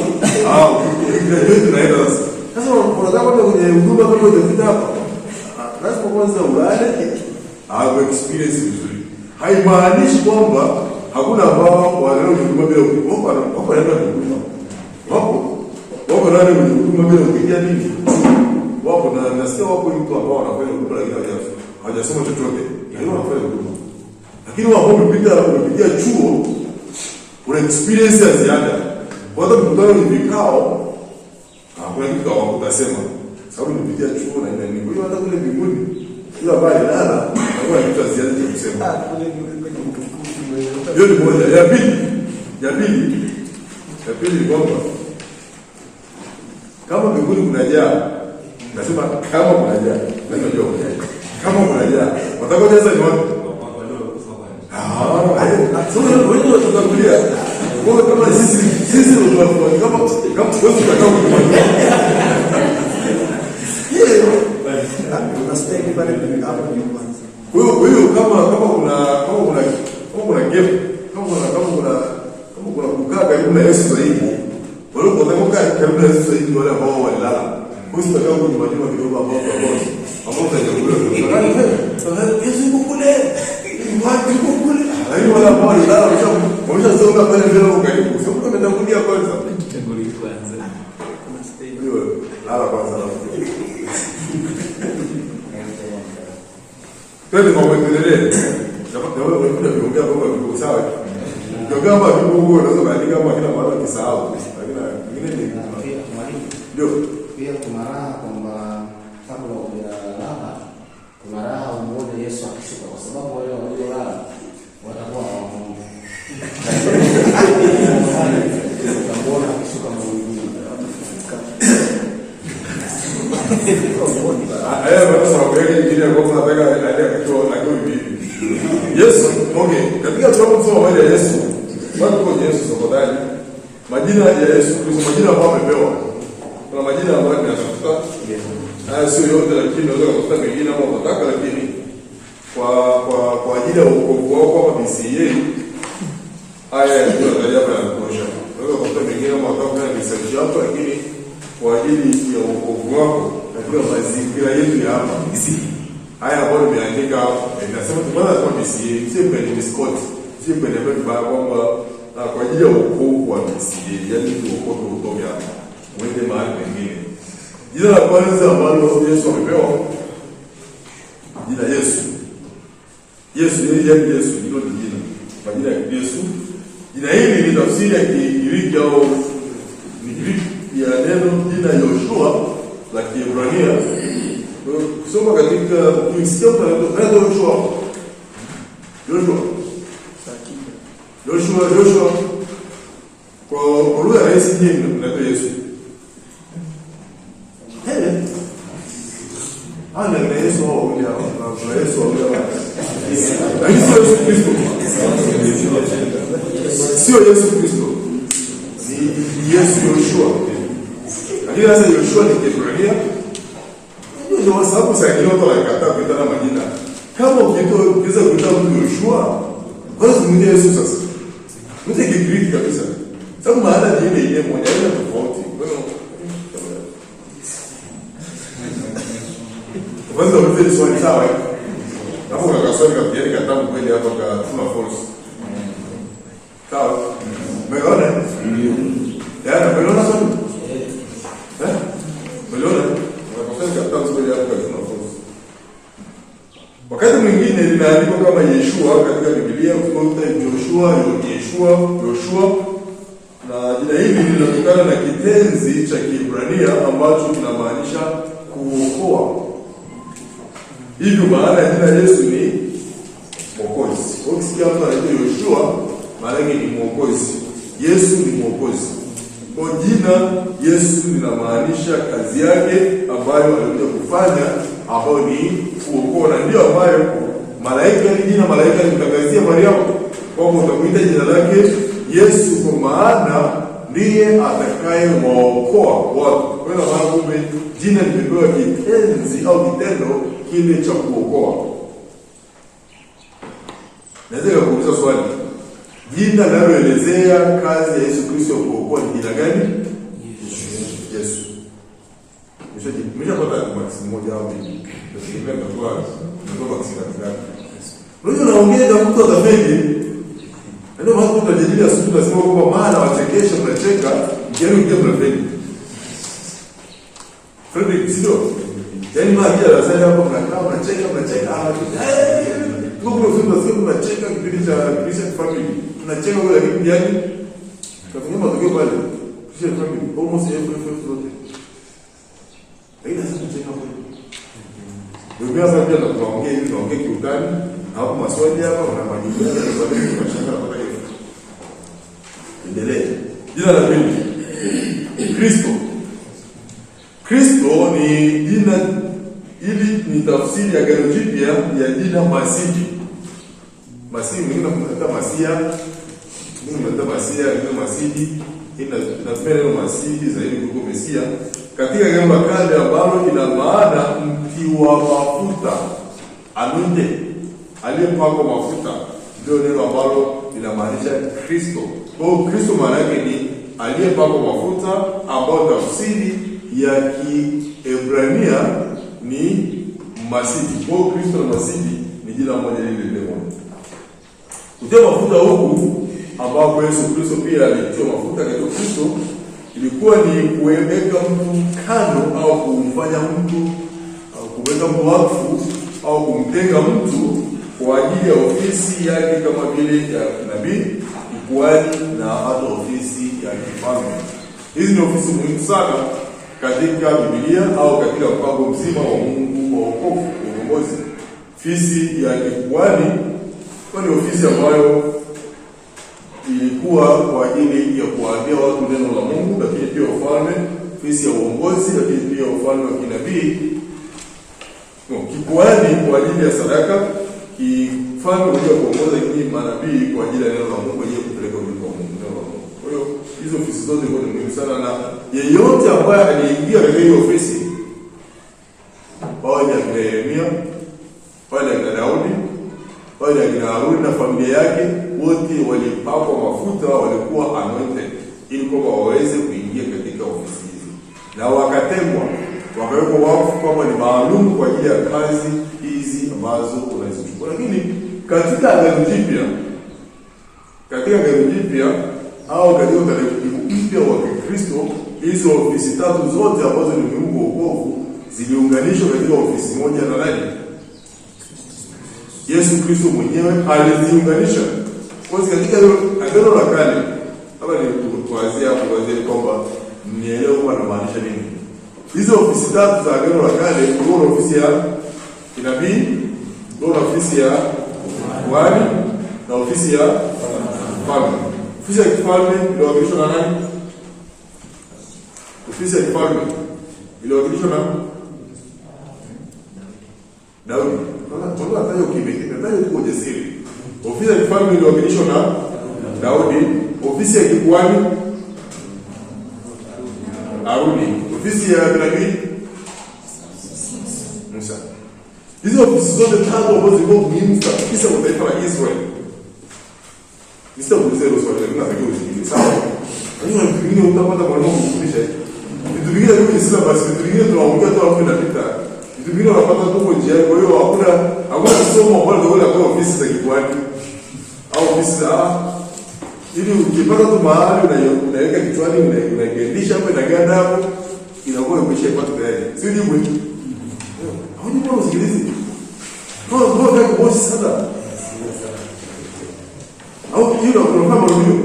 tunaenda sasa. Sasa unataka kwenda kwenye huduma kama hujapita hapa. Lazima kwanza ulale au experience vizuri. Haimaanishi kwamba hakuna ambao wanaenda huduma bila huduma. Wako wanaenda huduma. Wako nani huduma bila kuingia nini? Wako na nasikia wako mtu ambao wanafanya huduma lakini hawajasoma chochote. Lakini wanafanya huduma. Lakini wao wamepitia chuo, una experience ya ziada. Kwanza mkutano ni vikao, hakuna kitu utasema. Sababu nimepitia chuo na nini. Kwa hiyo hata kule mbinguni ila bali lala, hakuna kitu cha ziada cha kusema. Hiyo ni moja. Ya pili ni kwamba kama mbinguni kunajaa, nasema kama kunajaa, najua kunajaa. Kama kunajaa, watakojaza ni wapi? Sasa wewe tutakulia. Kwa kama sisi ndio tunafanya kama wewe utakao kumwambia. Unastahili pale hapo ni kwanza. Kwa hiyo kama kuna gap, kama kuna kukaa karibu na Yesu zaidi. Wale wanaokaa karibu na Yesu zaidi wale ambao walilala. Usitaka kujimaliza kidogo hapo ambao utajaguliwa. Yesu yuko kule. Wapi yuko kule? Hayo wala bali la umeshasonga pale mbele huko karibu. Sio kama umetangulia kwanza. Tangulia kwanza. Kuna stage. Ndio. Lala kwanza. Twende kwa mwendelee. Jamaa wewe unakuja kuongea kwa kwa sawa. Ukiongea kwa Mungu unaweza kuandika kama kila mara ukisahau. Lakini nyingine ni ndio. Pia kuna raha kwamba kabla hujalala kuna raha umuone Yesu akishuka, kwa sababu wale waliolala watakuwa hawamuoni. Utamwona akishuka mbinguni. Haya bado sababu yake nyingine kwa sababu nataka aende akiwa na bibi. Yesu, okay. Katika tunaposoma habari ya Yesu, watu kwa Yesu tafadhali. Majina ya Yesu Kristo, majina ambayo amepewa. Kuna majina ambayo tunatafuta. Haya sio yote, lakini unaweza kutafuta mengine ama unataka, lakini kwa ajili ya wokovu wako kama BCA haya ndio ndio hapa yanatosha. Unaweza kutafuta mengine ama unataka kufanya research yako, lakini kwa ajili ya wokovu wako na kwa mazingira yetu ya hapa BCA haya ambayo nimeandika hapa, nasema tunaanza kwa BCA, sio kwenye Discord, sio kwenye Bible kwamba kwa ajili ya wokovu wa BCA, yaani wokovu utoke hapa uende mahali pengine. Jina la kwanza ambalo Yesu amepewa, jina Yesu. Yesu ni Yesu, hilo ni jina. Majina ya Yesu. Jina hili ni tafsiri ya Kigiriki au ni Greek ya neno jina Yoshua la Kiebrania. Kusoma katika ukisikia utaitwa Yoshua. Yoshua. Kwa lugha rahisi nyingi tunaitwa Yesu. Ana Yesu au Yesu Yesu Kristo. Sio Yesu Kristo. Ni Yesu Yoshua. Lakini sasa Yoshua ni Kiebrania. Ndio sababu sasa hiyo watu wanakataa kuita na majina. Kama ukiweza kuita mtu Yoshua, kwanza mwite Yesu sasa. Mwite Kigiriki kabisa. Sababu maana ni ile moja ile tofauti. Kwanza ulize swali sawa. Hapo kuna swali kama yeye katabu kweli hapo kwa true false. Sawa. Umeona? Ndio. Umeona swali? Umeona? Unapaswa katabu kweli hapo kwa true false. Wakati mwingine linaandikwa kama Yeshua katika Biblia, utakuta Yoshua. Na jina hili linatokana na kitenzi cha Kiebrania ambacho kinamaanisha kuokoa. Hivyo maana ya jina Yesu ni Mwokozi. Ukisikia mtu anaitwa Yoshua, maana yake ni Mwokozi. Yesu ni Mwokozi. Kwa jina Yesu linamaanisha kazi yake ambayo alikuja kufanya, ambayo ni kuokoa, na ndio ambayo malaika alimtangazia Mariamu kwamba utamuita jina lake Yesu, kwa maana ndiye atakayewaokoa watu. Kwa hiyo maana kumbe jina limepewa kitenzi au kitendo kile cha kuokoa. Naweza kuuliza swali. Jina linaloelezea kazi ya Yesu Kristo kuokoa ni jina gani? Yesu. Nimeshapata maksi moja au mbili. Ndio ndio maksi ngapi? Unajua naongea na mtu atafeli. Ndio maana tunajadili asubuhi tunasema kwamba maana wachekesha mnacheka, mkiangu mnafeli. Frederick sio? Yaani maana darasani hapo mnakaa mnacheka. Tuko tunasema mnacheka kipindi cha Christian family. Tunacheka kwa lakini yani tunafanya matokeo pale. Christian family almost every Friday. Haina sasa tunacheka hapo. Ndio sasa pia tunaongea kiutani. Hapo maswali hapa na majibu yake kwa sababu tunashaka kwa hiyo. Endelee. Jina la pili. Kristo ni jina, ili ni tafsiri ya Agano Jipya ya jina Masihi. Masihi mwingine tunamwita Masia, Masihi. Inatumia neno Masihi zaidi kuliko Mesia katika Agano la Kale, ambalo ina maana mtiwa mafuta, anointed, aliyepakwa mafuta. Ndio neno ambalo linamaanisha Kristo. Kwa hiyo Kristo maana yake ni aliyepakwa mafuta, ambao tafsiri ya Kiebrania ni Masidi. Kwa Kristo na Masidi ni jina moja lile moja. Kutia mafuta huku ambao Yesu Kristo pia alitiwa mafuta katika Kristo ilikuwa ni kuweka mtu kando au kumfanya mtu au kuweka mtu wakfu au kumtenga mtu kwa ajili ya ofisi yake kama vile ya nabii, ukuhani na hata ofisi ya kifalme. Hizi ni ofisi muhimu sana katika Biblia au katika mpango mzima wa Mungu wa wokovu, uongozi. Ofisi ya ukuhani ni ofisi ambayo ilikuwa kwa ajili ya kuwaambia watu neno la Mungu, lakini pia ufalme, ofisi ya uongozi, lakini pia ufalme wa kinabii. Kikuhani kwa ajili ya sadaka, kifalme kwa ajili ya kuongoza, lakini manabii kwa ajili ya neno la Mungu, kwa ajili ya kupeleka ujumbe wa Mungu, neno la Mungu. Kwa hiyo hizo ofisi zote ni muhimu sana, na yeyote ambaye aliingia katika hiyo ofisi, baada ya Yeremia, baada ya Daudi, baada ya Haruni na familia yake, wote walipakwa mafuta, walikuwa anointed ili kwamba waweze kuingia katika ofisi hizi, na wakatengwa, wakawekwa wakfu kwamba ni maalum kwa ajili ya kazi hizi ambazo unazichukua. Lakini katika Agano Jipya au katika utaratibu mpya wa Kikristo, hizo ofisi tatu zote ambazo ni muhimu kwa wokovu ziliunganishwa katika ofisi moja na nani? Yesu Kristo mwenyewe aliziunganisha. Kwa hiyo katika Agano la Kale, hapa ni kuanzia kwamba mnielewe kwa anamaanisha nini. Hizo ofisi tatu za Agano la Kale, kuna ofisi ya kinabii, kuna ofisi ya kuhani na ofisi ya kifalme. Ofisi ya kifalme iliwakilishwa na nani? Ofisi ya kifalme iliwakilishwa na Daudi. Tunataka hataje ukimeke, hataje uko ujasiri. Ofisi ya kifalme iliwakilishwa na Daudi, ofisi ya kikuhani Haruni, ofisi ya kinabii Musa. Hizo ofisi zote tatu ambazo zilikuwa muhimu kabisa kwa taifa la Israeli. Nisitakuuliza hilo swali, lakini nataka ujibu. Sawa? Unajua vitu vingine utapata mwalimu kufundisha. Vitu vingine hivi sila basi, vitu vingine tunaongea tu hapo inapita. Vitu vingine unapata tu kwa njia. Kwa hiyo hakuna somo ambalo ndio kwa ofisi za kikuhani au ofisi za ili ukipata tu mahali unaweka kichwani, unaendesha hapo na ganda hapo, inakuwa imeshaipata tayari. Sio jibu hili. Hauni kwa usikilizi. Ndio kubosi sana. Au hilo unafahamu nini?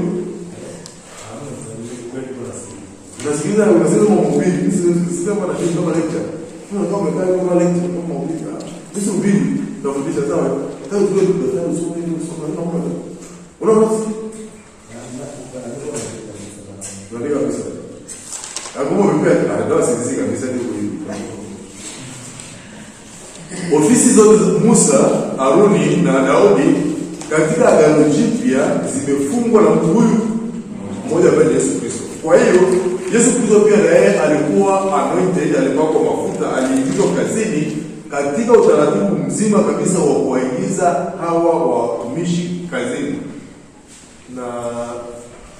Unasikiliza mhubiri, sisi kama na kitu kama lecture. Kama umekaa kama lecture kama mhubiri. Sisi mhubiri tunafundisha sawa. Hata tuwe tunafanya somo na mambo. Unaona? Ndio kabisa. Hapo mpaka ndio sisi kabisa ndio hivi. Ofisi zote za Musa, Haruni na Daudi katika Agano Jipya zimefungwa na mtu huyu mmoja ambaye Yesu Kristo. Kwa hiyo Yesu Kristo pia naye alikuwa anointed, alipakwa mafuta, aliingizwa kazini katika utaratibu mzima kabisa wa kuwaingiza hawa watumishi kazini. Na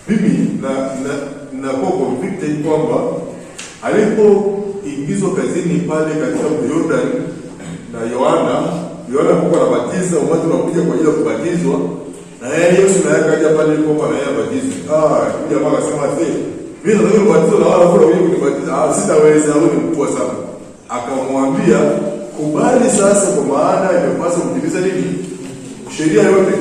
mimi na kwa convicted kwamba alipoingizwa kazini pale katika Jordan na Yohana alikuwa anabatiza, umati unakuja kwa ajili ya kubatizwa, na yeye Yesu naye akaja pale kwamba naye abatizwe. Kuja mpaka akasema mimi nataka kubatizwa na wala kuna wengi kunibatiza. Sitaweza, wewe ni mkubwa sana. Akamwambia, kubali sasa, kwa maana imepasa kutimiza nini? Sheria yote.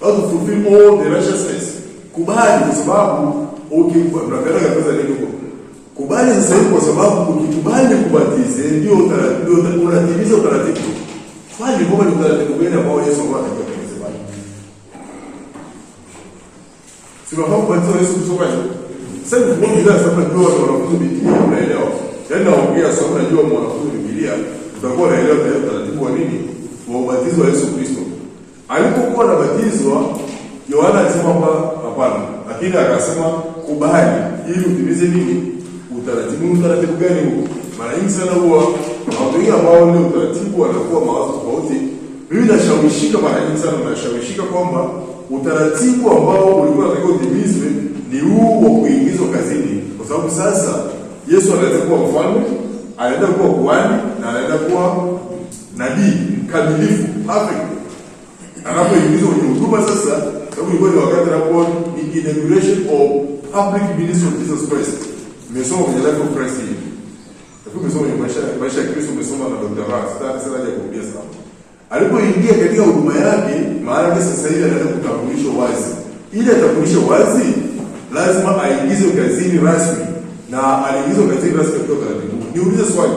To fulfill all the righteousness. Kubali kwa sababu ukikubali kabisa nini huko? Kubali sasa hivi kwa sababu ukikubali kubatize ndio unatimiza utaratibu. Kwani kwa ni utaratibu gani ambao Yesu anataka kutekeleza? Sio hapo kwa Yesu kutoka hiyo. Sasa kwa bila sababu ndio wanafunzi Biblia unaelewa. Yaani naongea sababu najua mwanafunzi Biblia utakuwa unaelewa utaratibu wa nini? Wa ubatizo wa Yesu Kristo. Alipokuwa anabatizwa, Yohana alisema hapana, lakini akasema kubali ili utimize nini? Utaratibu gani huo? Mara nyingi sana huwa watu wengi ambao ni utaratibu wanakuwa mawazo tofauti. Mimi nashawishika mara nyingi sana kwamba utaratibu ambao ulikuwa unatakiwa utimizwe ni huu wa kuingizwa kazini. Kwa sababu sasa Yesu anaweza kuwa mfalme, anaenda kuwa kuhani, na anaenda kuwa nabii mkamilifu perfect. Anapoingizwa kwenye huduma sasa, sababu ilikuwa ni wakati anapo ni inauguration of public ministry of Jesus Christ. Nimesoma kwenye life of Christ hii. Lakini nimesoma kwenye maisha ya Kristo, nimesoma na Dr. Ross. Sasa haja kuambia sana. Alipoingia katika huduma yake, maana yake sasa hivi anaenda kutambulisha wazi. Ili atambulishe wazi, lazima aingizwe kazini rasmi. Na aliingizwa kazini rasmi kwa taratibu. Niulize swali.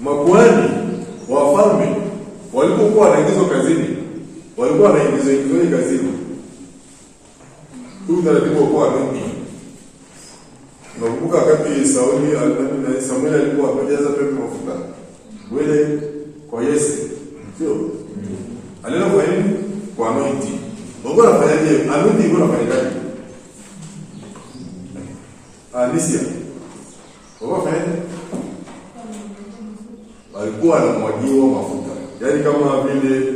Makuhani, wafalme walipokuwa wanaingizwa kazini, walikuwa wanaingizwa kazini. Huu taratibu kwa nini? Nakumbuka wakati Samuel alikuwa amejaza pepe mafuta wele kwa Yese. Sio? Aliona kwa nini? Kwa anointing. Mungu anafanyaje? Anointing iko nafanyaje? Alisia. Mungu afanyaje? Alikuwa anamwagiwa mafuta. Yaani kama vile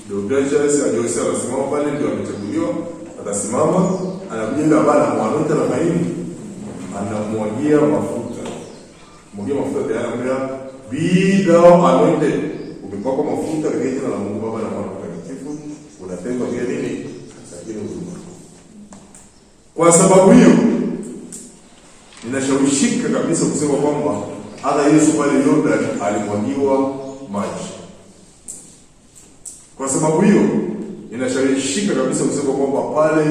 Dogdacious Ajosia anasimama pale, ndio amechaguliwa, atasimama, anakuja bana mwanota na maini, anamwagia mafuta. Mwagia mafuta tayari anamwambia, be thou anointed. Umepakwa mafuta katika jina la Mungu Baba na Mwana Mtakatifu, unapendwa vile nini? Sakini huduma. Kwa sababu hiyo, ninashawishika kabisa kusema kwamba hata Yesu pale Yordan alimwagiwa maji. Kwa sababu hiyo, inashawishika kabisa kusema kwamba pale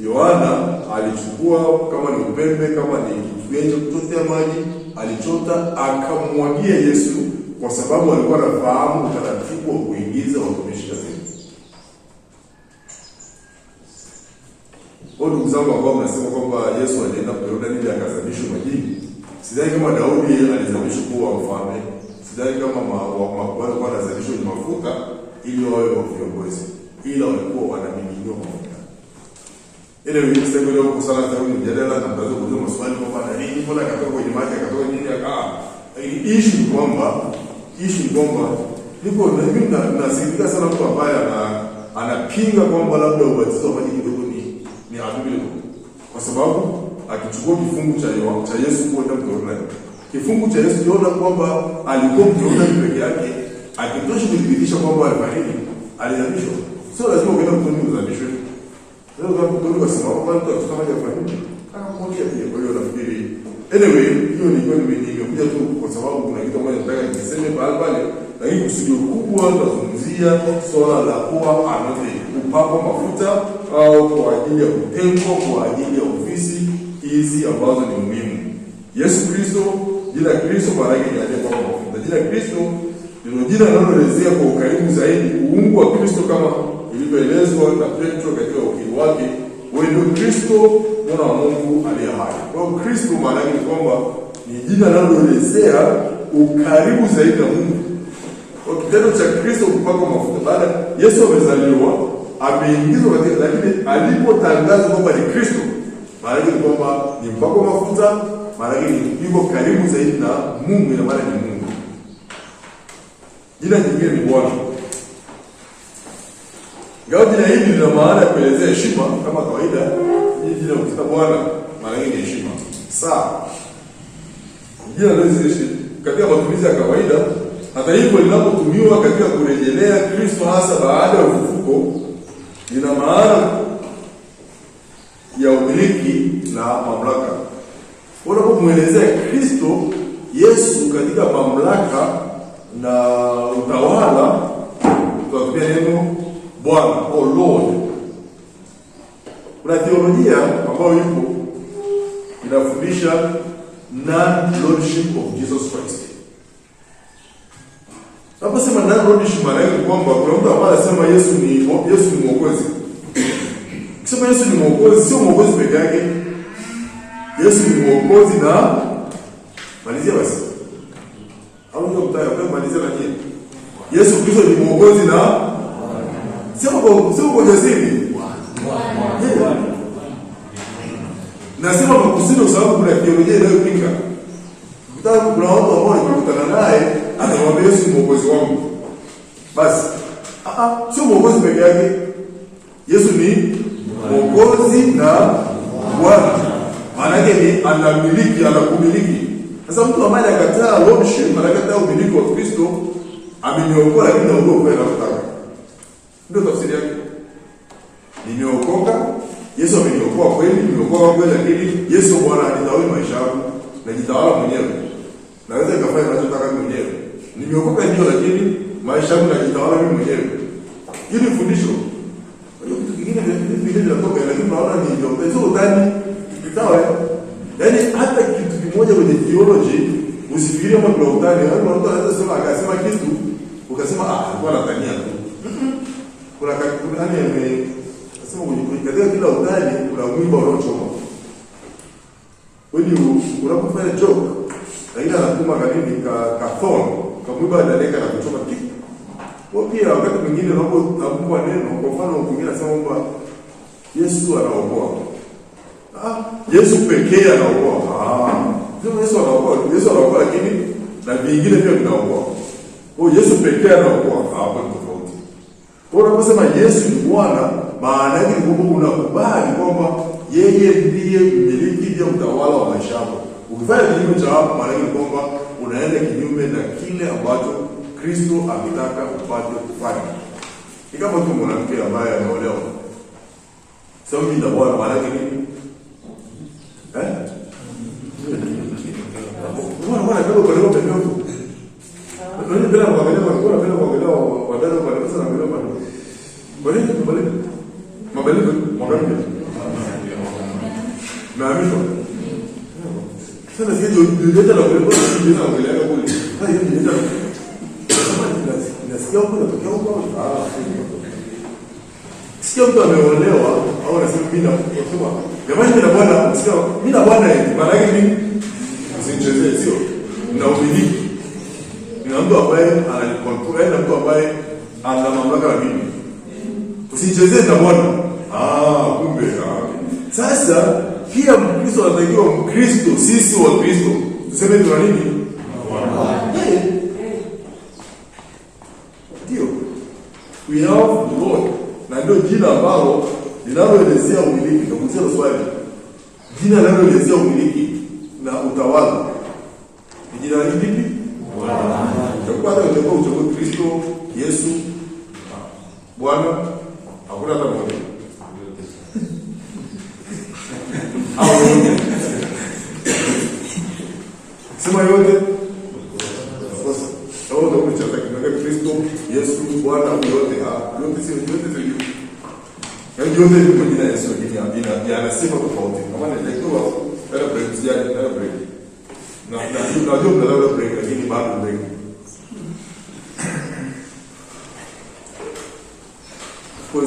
Yohana alichukua kama ni upembe, kama ni kitu kuchotea maji, alichota akamwagia Yesu, kwa sababu alikuwa anafahamu utaratibu wa kuingiza watumishi kazini. Kwa ndugu zangu ambao mnasema kwamba Yesu alienda kuona nini akazamishwa majini, sidhani kama Daudi alizamishwa kuwa mfalme, sidhani kama makuhani walikuwa wanazamishwa ni mafuta ili wawe viongozi, ila walikuwa wanamiminiwa mafuta. Ile wiki sasa ndio kwa sala za mjadala na mtazo kuuliza maswali kwamba nini mbona akatoka kwenye maji akatoka nini issue kwamba niko na mimi nasikiliza sana mtu ambaye anapinga kwamba labda ubatizo wa maji kidogo ni adili, kwa sababu akichukua kifungu cha Yesu kwenda Jordan, kifungu cha Yesu kiona kwamba alikuwa Jordan peke yake, akitosha kudhibitisha kwamba alifanya alizamishwa. Sio lazima uende mtoni uzamishwe. Leo kama mtoni kwa sababu mtu akitaka maji afanye akamwambia pia. Kwa hiyo nafikiri anyway, hiyo ni kweli nimekuja tu kwa sababu kuna kitu ambacho nataka niseme pale, lakini kusudio kubwa tunazungumzia swala la kuwa anointed, kupakwa mafuta au kwa ajili ya kutengwa kwa ajili ya ofisi hizi ambazo ni muhimu. Yesu Kristo, jina Kristo maana yake ni aliyepakwa mafuta. Jina Kristo ndilo jina linaloelezea kwa ukaribu zaidi uungu wa Kristo kama ilivyoelezwa na Petro katika ukiri wake, wewe ndio Kristo mwana wa Mungu aliye hai. Kwa hiyo Kristo maana yake ni kwamba ni jina linaloelezea ukaribu zaidi na Mungu. Kwa kitendo cha Kristo kupakwa mafuta, baada Yesu amezaliwa, ameingizwa katika, lakini alipotangazwa kwamba ni Kristo, maana yake ni kwamba ni mpakwa mafuta, maana yake ni yuko karibu zaidi na Mungu, ina maana ni Mungu. Jina jingine ni Bwana. Ingawa jina hili lina maana ya kuelezea heshima kama kawaida, jina la Bwana maana yake ni heshima. Sawa. Jina lolote katika matumizi ya kawaida, hata hivyo linapotumiwa katika kurejelea Kristo hasa baada ya ufufuko, lina maana ya umiliki na mamlaka. Unapomwelezea Kristo Yesu katika mamlaka na utawala, tunatumia neno Bwana au Lord. Kuna theolojia ambayo ipo inafundisha non-lordship of Jesus Christ. Naposema non-lordship maana yake kwamba kuna mtu ambaye anasema Yesu ni mwokozi. Kisema Yesu ni mwokozi, sio mwokozi peke yake. Yesu ni mwokozi na malizia basi. Au ndio mtaya kwa malizia na nini? Yesu Kristo ni mwokozi na sio kwa jasiri. Nasema kwa kusudi kwa sababu kuna theolojia inayopinga. Kitabu kuna watu ambao wanakutana naye anamwambia Yesu ni mwokozi wangu. Basi sio mwokozi peke yake. Yesu ni mwokozi na Bwana. Maana yake ni anamiliki, anakumiliki. Sasa mtu ambaye anakataa lordship, anakataa umiliki wa Kristo, ameniokoa lakini naondoa kwa anataka. Ndio tafsiri yake. Nimeokoka, Yesu ameniokoa kweli, nimeokoka kweli, lakini Yesu Bwana anitawala maisha yangu na jitawala mwenyewe. Naweza nikafanya ninachotaka mwenyewe. Nimeokoka ndio, lakini maisha yangu najitawala mimi mwenyewe. Hili fundisho. Hiyo kitu kingine vile vinatoka, lakini naona ni ndio hizo ndani sawa. Yaani hata kitu kimoja kwenye theology usifikirie mambo ya utani. Hapo mtu anaweza sema akasema kitu ukasema alikuwa anatania tu. Kuna nani amesema katika kila utani kuna mwimbo unaochoma. Wewe unapofanya joke lakini anatuma kanini ka thorn kamwiba daleka na kuchoma kitu. Kwa pia wakati mwingine unapotamka neno, kwa mfano mwingine anasema kwamba Yesu anaokoa. Yesu pekee anaokoa. Sema Yesu anaokoa. Yesu anaokoa lakini na vingine pia vinaokoa. Kwa Yesu pekee anaokoa. Hapo ni tofauti. Kwa unaposema Yesu ni Bwana, maana yake ni kwamba unakubali kwamba yeye ndiye mmiliki, ndiye mtawala wa maisha yako. Ukifanya kinyume cha hapo, maana yake kwamba unaenda kinyume na kile ambacho Kristo ametaka upate kufanya. Ni kama tu mwanamke ambaye ameolewa. Sasa mimi na Bwana maana yake nini? Bwana ndio kwa leo pekee yako. Ndio bila kuangalia wadada kwa nafasi na bila bwana. Mabadiliko maamiko. Sasa sisi ndio la kulikuwa tunaweza kuongelea kule. Sasa hiyo ndio nasikia huko natokea huko. Sio mtu ameolewa au anasema mimi na kusema jamani mimi na Bwana sio mimi na Bwana maana yake ni usichezee sio na umiliki. Ni mtu ambaye analikontrol na mtu ambaye ana mamlaka na mimi. Usichezee na Bwana. Kumbe. Sasa kila Mkristo anatakiwa Mkristo, sisi wa Kristo tuseme tuna nini? Ndio. We have the Lord. Na ndio jina ambalo linaloelezea umiliki. Nakuuliza swali. Jina linaloelezea umiliki na utawala ni jina lipi? Bwana. Kwa hiyo utakuwa uchague Kristo, Yesu, Bwana, hakuna hata mmoja. Sema yote. Sasa, au ndio mchaka kimeka Kristo, Yesu, Bwana, yote yote sio yote sio. Yaani yote ni kwa jina la Yesu, lakini yana sifa tofauti. Kama ni lekwa, bila break sijali, bila break. Na unajua bila break lakini bado break. Kwa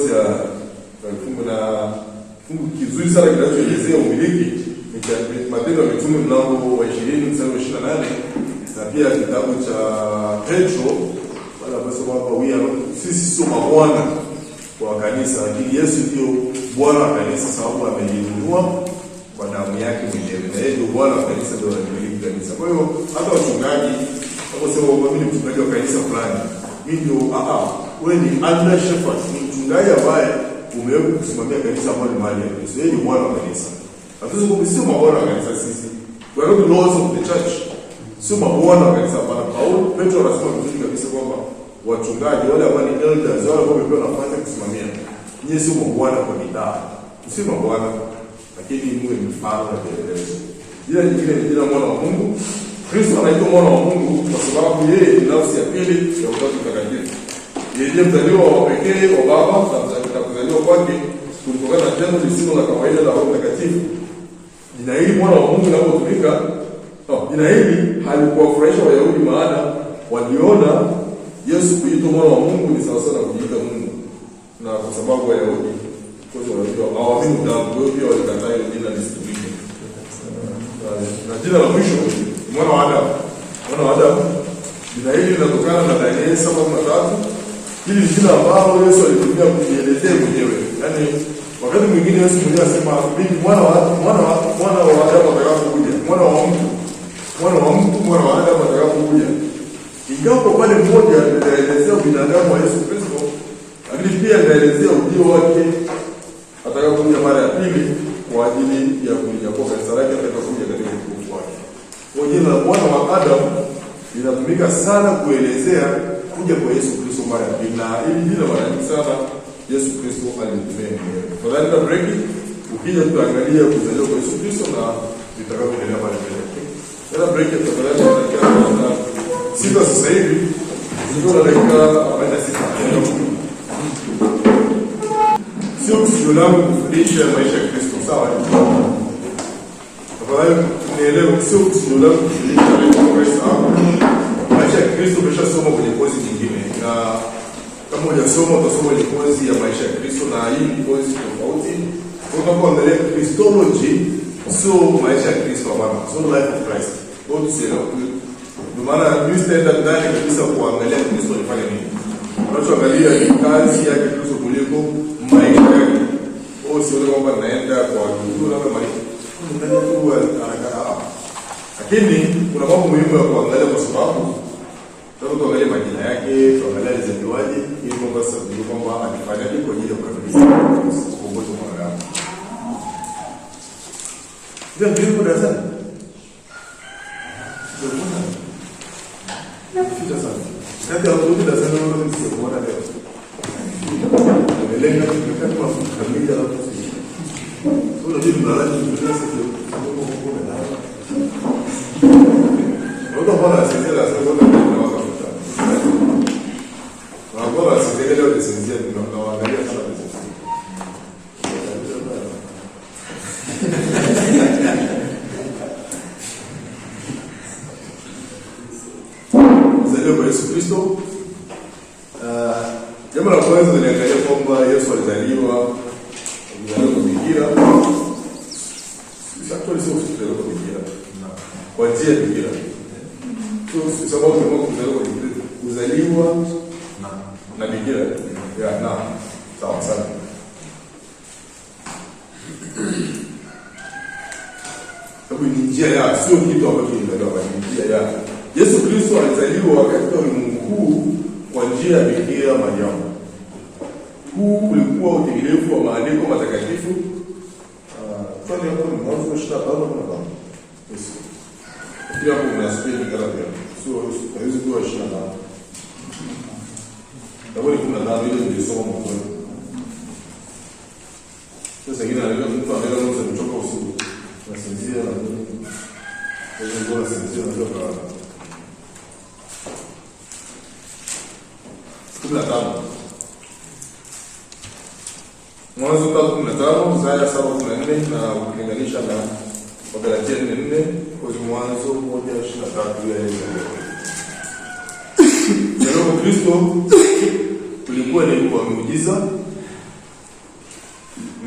fungu kizuri sana kinachoelezea umiliki ni Matendo ya Mitume mlango wa 20 mstari wa 28 na pia kitabu cha Petro wala basi kwamba sisi sio mabwana wa kanisa, lakini Yesu ndio Bwana wa kanisa sababu amejinunua kwa damu yake mwenyewe na yeye ndio Bwana wa kanisa, ndio anamiliki kanisa. Kwa hiyo hata wachungaji wanaposema mimi ni mchungaji wa kanisa fulani, mimi ndio wewe ni under shepherd, ni mchungaji ambaye umewekwa kusimamia kanisa ambalo ni mali ya Kristo. Yeye ni Bwana wa kanisa. Hatuwezi sio mabwana wa kanisa sisi. We are not the lords of the church. Sio mabwana wa kanisa hapana. Paulo Petro anasema vizuri kabisa kwamba wachungaji wale ambao ni elders wale ambao wamepewa nafasi ya kusimamia, nyinyi sio mabwana kwa bidhaa. Sio mabwana lakini mwe mfano na vielelezo. Jina lingine ni jina mwana wa Mungu. Kristo anaitwa mwana wa Mungu kwa sababu yeye ni nafsi ya pili ya Utatu Mtakatifu. Yeye mzaliwa wa pekee wa Baba na kuzaliwa kwake kutokana na tendo lisilo la kawaida la Roho Mtakatifu. Jina hili mwana wa Mungu linapotumika, jina hili halikuwafurahisha Wayahudi, maana waliona Yesu kuitwa mwana wa Mungu ni sawa sana kujiita Mungu. Na kwa sababu Wayahudi kwa sababu hawaamini Mungu, wao pia walikataa ile jina lisitumike. Na jina la mwisho mwana wa Adamu. Mwana wa Adamu. Jina hili linatokana na Danieli 7:3. Hili ni jina ambalo Yesu alitumia kujielezea mwenyewe. Yaani wakati mwingine Yesu mwenyewe anasema mimi mwana wa Adamu atakapokuja, mwana wa mtu, mwana wa Adamu atakapokuja. Ingawa kwa pale mmoja anaelezea binadamu wa Yesu Kristo, lakini pia anaelezea ujio wake atakapokuja mara ya pili kwa ajili ya kulinyakua kanisa lake atakapokuja katika utukufu wake. Kwa jina la Bwana wa Adamu linatumika sana kuelezea kuja kwa Yesu Kristo mara ya pili, na hili jina mara nyingi sana Yesu Kristo alitumia mwenyewe. Tafadhali na break, ukija tutaangalia kuzaliwa kwa Yesu Kristo na tutakavyoendelea pale mbele. Tena break tafadhali, na sita sasa hivi ziko na dakika 46. Sio kusudi langu kufundisha maisha ya Kristo, sawa? Tafadhali nielewe, sio kusudi langu kufundisha maisha ya Kristo. Umeshasoma kwenye kozi nyingine, na kama hujasoma utasoma kwenye kozi ya maisha ya Kristo, na hii ni kozi tofauti. Tunapoangalia Christology, sio maisha ya Kristo hapana, sio life of Christ. Kwa hiyo ndio maana new standard ndani kabisa kuangalia Kristo alifanya nini. Unachoangalia ni kazi yake Kristo kuliko maisha yake. Au sio kwamba naenda kwa Mungu labda maisha. Ndani tu anakaa. Lakini kuna mambo muhimu ya kuangalia kwa sababu tuangalie majina yake, tuangalie alizaliwaje, ili kwamba sababu kwamba alifanyaje kwa ajili ya kukamilisha ukombozi wa mwanadamu. Ndio ndio darasani. Ndio sana. Kati ya watu darasani wao ni sio kuona leo. Lenga kama kwa familia la sisi. Sio ndio mlalaji ndio sasa ndio kwa na. Ndio bora sisi la sasa ndio wakafuta. Na bora sisi leo tusinzie tunaangalia sana sisi. Kwa Yesu Kristo. Jambo la kwanza tunaangalia kwamba Yesu alizaliwa kwa bikira. Sasa sio kwa bikira. Kwa njia ya bikira. Kwa sababu kuzaliwa na bikira. Ya na sawa sana. Sababu ni njia ya sio kitu ambacho kinadaiwa kwa njia ya Yesu Kristo alizaliwa katika ulimwengu huu kwa njia ya Bikira Mariamu. Huu ulikuwa utimilifu wa maandiko matakatifu. Twende hapo ni Mwanzo 25 na baba. Yesu. Pia hapo mnasipeni Galatia. Sio haiwezi kuwa 25. Sababu kuna dhambi ile nilisoma mwanzo. Sasa ingine analeta mtu anaenda mwanzo kutoka usiku. Nasinzia na nini? Kwa hiyo bora sinzia na toka 15. Mwanzo 3:15, Isaya 7:14 na ukilinganisha na Wagalatia 4:4, kwa Mwanzo 1:23 ya Yesu. Ndio Kristo kulikuwa ni kwa muujiza.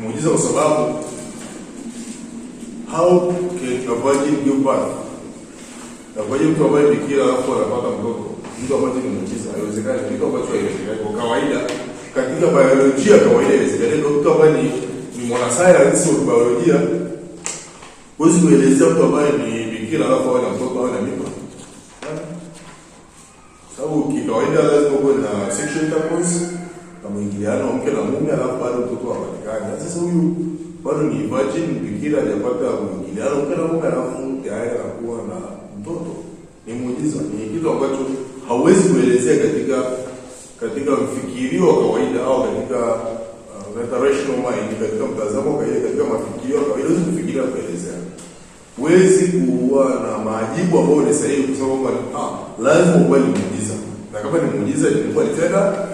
Muujiza kwa sababu how can a virgin give birth? Na kwa hiyo mtu ambaye bikira alafu anapata mtoto, mtu ambaye ni muujiza, haiwezekani. Kitu ambacho haiwezekani kwa kawaida, katika biolojia kawaida haiwezekani. Mtu ambaye ni mwanasayansi wa biolojia, huwezi kuelezea mtu ambaye ni bikira alafu awe na mtoto awe na mimba. Sababu kikawaida lazima kuwe na sexual intercourse na mwingiliano mke na mume alafu bado mtoto apatikane. Sasa huyu bado ni virgin, bikira hajapata mwingiliano mke na mume alafu tayari anakuwa na mtoto. Ni muujiza, ni kitu ambacho hauwezi kuelezea katika mfikirio wa kawaida au katika rational mind, katika mtazamo wa kawaida, katika mafikirio ya kawaida huwezi kufikiria kuelezea. Huwezi kuwa na majibu ambayo ni sahihi kusema kwamba lazima uwe ni muujiza. Na kama ni muujiza ilikuwa litenda,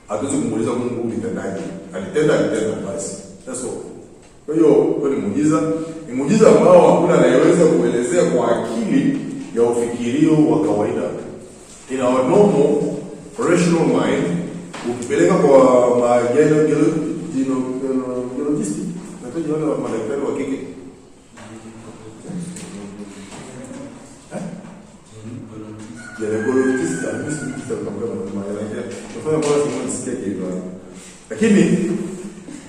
hatuwezi kumuuliza Mungu ulitendaje. Alitenda basi. That's all. Kwa hiyo ni muujiza. Ni muujiza ambao hakuna anayeweza kuelezea kwa akili ya ufikirio wa kawaida. In our normal rational mind, ukipeleka kwa geologist, natoa wale madaktari wa kike. Lakini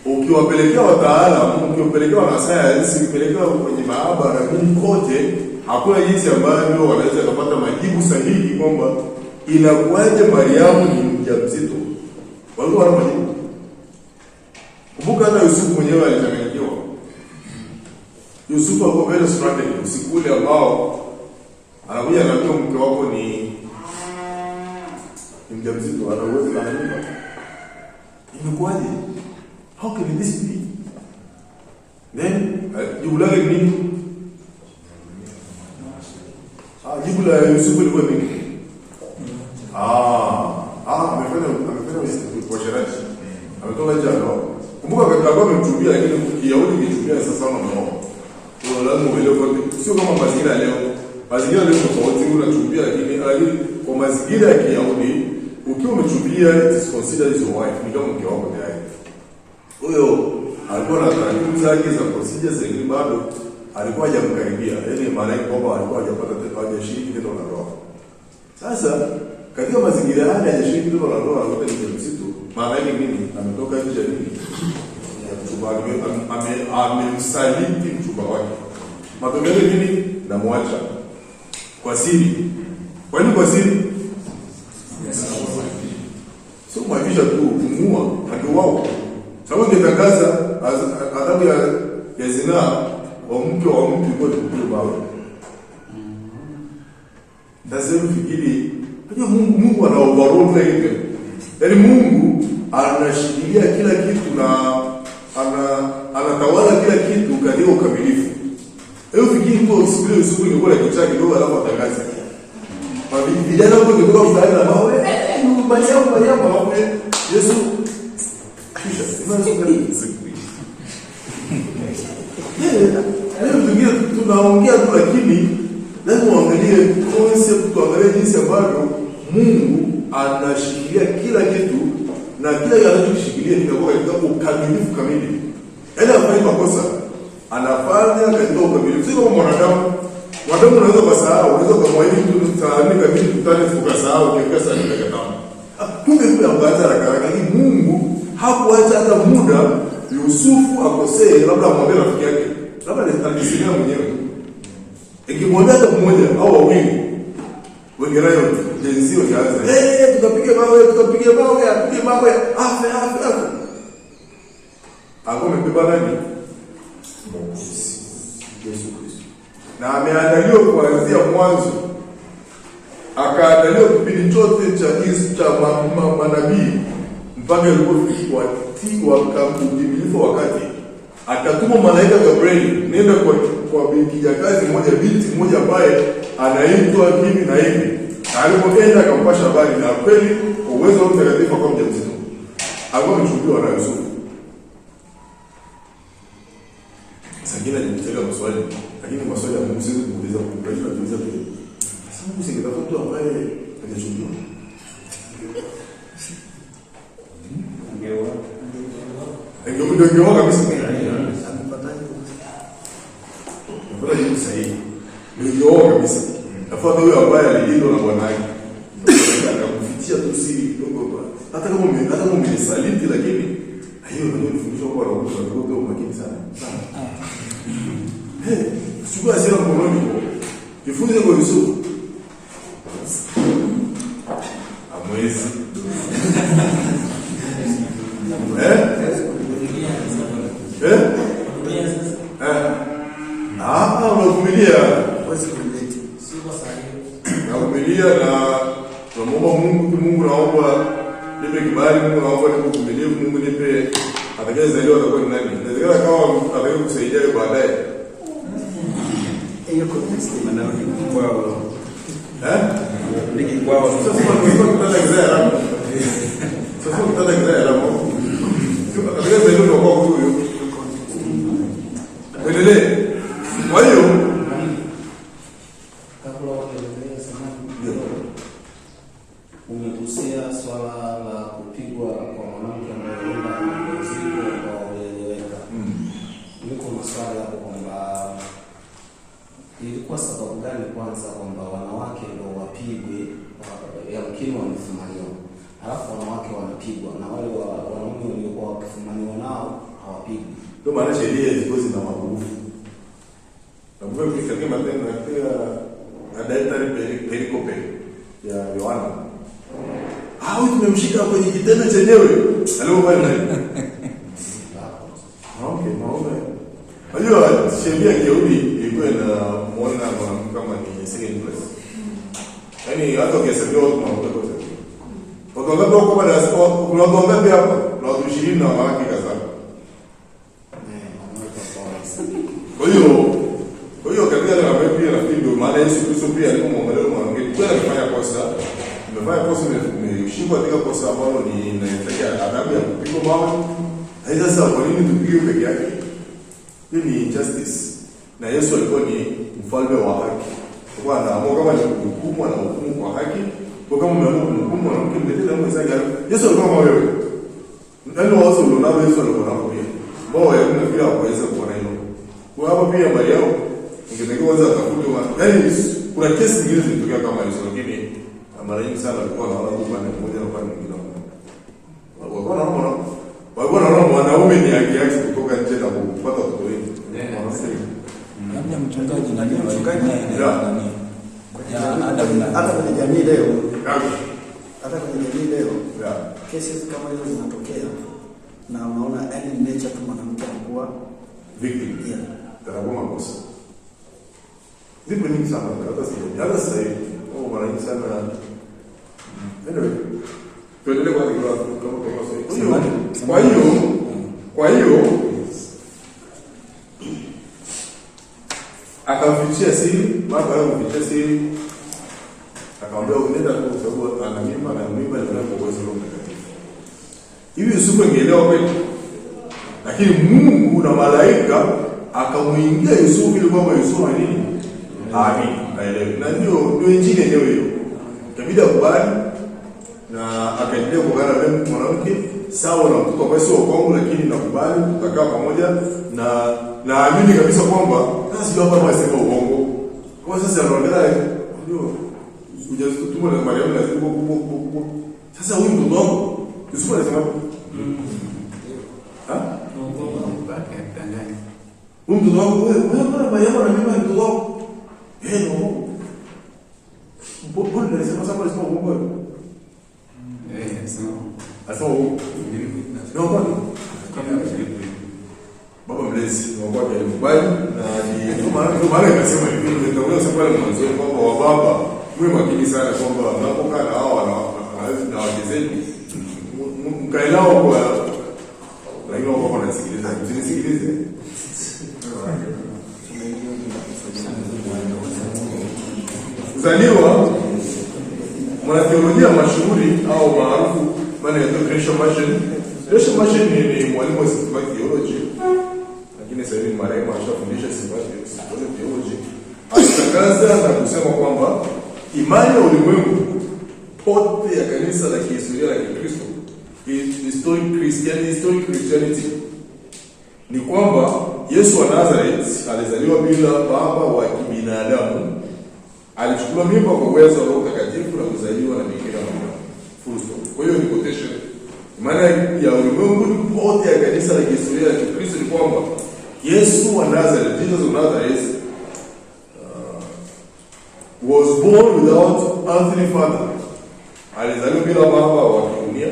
ukiwapelekea wataalamu, ukiwapelekea wanasayansi, ukipelekea kwenye maabara kote, hakuna jinsi ambavyo wanaweza kupata majibu sahihi kwamba inakuaje Mariamu ni mjamzito. Walikuwa wana majibu. Kumbuka hata Yusufu mwenyewe alichanganyikiwa. Yusufu alikuwa very strategic. Usiku ule ambao anakuja anaambia mke wako ni mjamzito, ana uwezo na mimba. Imekuwaje? How can this be? Then jibu lake ni nini? Jibu la Yusufu lilikuwa nini? Amefanya uasherati. Ametoka nje ya ndoa. Kumbuka katika kwa mtumia lakini Kiyahudi kitumia sasa na ndoa. Kwa lazima uelewe kwamba sio kama mazingira leo. Mazingira leo tofauti, unatumia lakini kwa mazingira ya Kiyahudi ukiwa umetumia it is considered your wife, ni kama mke wako tayari. Huyo alikuwa na taratibu zake za procedures lakini bado alikuwa hajamkaribia. Yaani maana yake kwamba alikuwa hajapata hajashiriki tendo la ndoa. Sasa katika mazingira haya hajashiriki tendo la ndoa, anakuta ni mjamzito. Maana yake nini? Ametoka nje ya nini? Mchumba wake amemsaliti mchumba wake. Matokeo yake nini? Namwacha kwa siri. Kwa nini kwa siri? Sio mwavisha tu kumua akiwao. Sababu ningetangaza adhabu ya zinaa wa mtu kwa tukio bawe. Ndasema fikiri, unajua Mungu ana overrule hivyo. Yaani Mungu anashikilia kila kitu na anatawala kila kitu katika ukamilifu. Hebu fikiri kwa siku Yusufu ingekuwa kichaka kidogo alafu atangaza. Vijana wote wangekuwa mtaani na mawe. Mbaya mawe. Yesu kisha leo tunaongea tu lakini lazima uangalie concept, tuangalie jinsi ambavyo Mungu anashikilia kila kitu na kila anachoshikilia kinakuwa katika ukamilifu kamili. Yaani afanye makosa, anafanya katika ukamilifu. Sio kama mwanadamu. Mwanadamu unaweza kusahau, unaweza kumwahidi mtu tutaani kamili tutane tukasahau kiasi cha dakika 5. Kumbe yule ambaye haraka lakini Mungu hakuacha hata muda Yusufu akosee, labda amwambie rafiki yake. Labda alisimama mwenyewe. Ikimwambia hata mmoja au wawili wengine jenzi wakaanza tukapige mawe afe hapo mbeba nani Yesu Kristo na ameandaliwa kuanzia mwanzo akaandaliwa kipindi chote cha manabii mpaka ilipofikia kamilifu wakati akatuma malaika Gabriel nenda kwa kijakazi mmoja binti mmoja ambaye anaitwa hivi na hivi. Alipoenda akampasha habari na kweli uwezo wa mtakatifu kwa mjamzito. Alikuwa mchumbiwa na Yusufu. Sangina alimtega maswali, lakini maswali ya Mungu siwezi kuuliza kuuliza tu. Mungu singetafuta mtu ambaye hajachumbiwa. Ndio kabisa. Mbona jibu sahihi? Ndio kabisa. Tafuta huyo ambaye alilindwa na Bwana wake. Akamfichia tu siri kidogo. Hata kama umesaliti lakini hiyo ndio nifundisho kwa roho kwa makini sana. Chukua hasira mkononi. Jifunze kwa Yusufu. Amwezi. Unavumilia. Unavumilia na tunamuomba Mungu naomba nipe kibali, Mungu naomba nipe uvumilivu, Mungu nipe atakayezaliwa atakuwa ni nani? Inawezekana kama atakaye kusaidia wewe baadaye. Hiyo context maneno kwao. Niki kwao. Sasa tunataka kuzaa ramu. Sasa tunataka kuzaa ramu. Atakayezaliwa kwa huyo. Endelee. Kwa hiyo umegusia swala la kupigwa kwa mwanamke ambaye anaenda mzigo kwa ueleweka. Niko maswali hapo kwamba ilikuwa sababu gani kwanza kwamba wanawake ndio wapigwe, yamkini wamefumaniwa, alafu wanawake wanapigwa na wale wanaume waliokuwa wakifumaniwa nao hawapigwi? Ndio maana sheria ziko zina mapungufu. Na kwa hiyo katika matendo ya dietary pericope ya Yohana, tumemshika kwenye kitendo chenyewe. Alio bali nani? saikolojia ya Kiyahudi ilikuwa inamuona mwanamke kama ni second place. Yaani hata ukihesabiwa watu wanakuwa kote. Watu wangapi wako kwa darasa? Kuna watu wangapi hapa? Na watu 20 na wanawake kadhaa. Kwa hiyo katika na wewe pia nafikiri ndio maana Yesu Kristo pia alipomwangalia mwanamke, kwa alifanya kosa. Nimefanya kosa, nimeshikwa katika kosa ambalo ni inataka adhabu ya kupigwa mawe. Haida sasa kwa nini tupige peke yake? Hii ni injustice. Na Yesu alikuwa ni mfalme wa haki. Kwa anaamua kama ni hukumu na hukumu kwa haki. Kwa kama umeamua kumhukumu mwanamke mbele ya mwenzake, Yesu alikuwa kama wewe. Ndio wazo ulionao Yesu alikuwa nao pia. Mbona wewe unafikiri hawezi kuona hilo? Kwa hapo pia Mariamu ingetakiwa kwanza atafute yaani kuna kesi nyingine zilitokea kama hizo, lakini mara nyingi sana alikuwa anaona upande mmoja na upande mwingine. Walikuwa wanaona mwanaume ni haki yake kutoka nje na kupata watoto wengi. Labda mchungaji na mchungaji hata kwenye jamii leo, kesi kama hizo zinatokea na unaona any nature tu mwanamke anakuwa victim. Tarabu makosa. Zipo nyingi sana hata sasa hivi. Mara nyingi sana. Anyway, tuendelee kwa kama kwa hiyo akamfichia siri, baada ya kumfichia siri akamwambia unaenda kwa sababu ana mimba ndio kwa uwezo wa Mtakatifu. Hivi Yusufu angeelewa kweli? Lakini Mungu na malaika akamuingia Yusufu ili kwamba Yusufu nini? Amini, aelewe. Na ndio injili yenyewe hiyo. Kabidi akubali na akaendelea kuungana na mwanamke sawa na mtoto ambaye sio kwangu, lakini nakubali tutakaa pamoja na naamini kabisa kwamba sasa sio hapa wasema uongo. Kwa sasa anaongelea ndio ujazituma na Mariamu lazima kupo. Sasa huyu mtoto wangu Yusufu anasema mtoto wangu wewe mbona Mariamu na mimi mtoto wangu? No. Mbona anasema sasa anasema uongo? Sasa no bwana. Baba mlezi wa kwake alikubali na ndio maana akasema hivi ndio sababu mwanzo kwamba wa baba mwe makini sana kwamba mnapokaa na hao na wajezeni mkaelao kwa lakini wao wanasikiliza msisikilize. Kuzaliwa mwanatheolojia mashuhuri au maarufu maana ya Gresham Machen. Gresham Machen ni mwalimu wa systematic theology, lakini sasa hivi marehemu ashafundisha systematic theology. Alitangaza na kusema kwamba imani ya ulimwengu pote ya kanisa la kihistoria la Kikristo, historic Christianity, ni kwamba Yesu wa Nazareth alizaliwa bila baba wa kibinadamu. Alichukua mimba kwa uwezo wa Roho Mtakatifu na kuzaliwa na Bikira Maria. Full stop. Kwa hiyo ni quotation. Maana ya ulimwengu pote ya kanisa la kihistoria la Kikristo ni kwamba Yesu wa Nazareth, Jesus of Nazareth, was born without earthly father. Alizaliwa bila baba wa kidunia.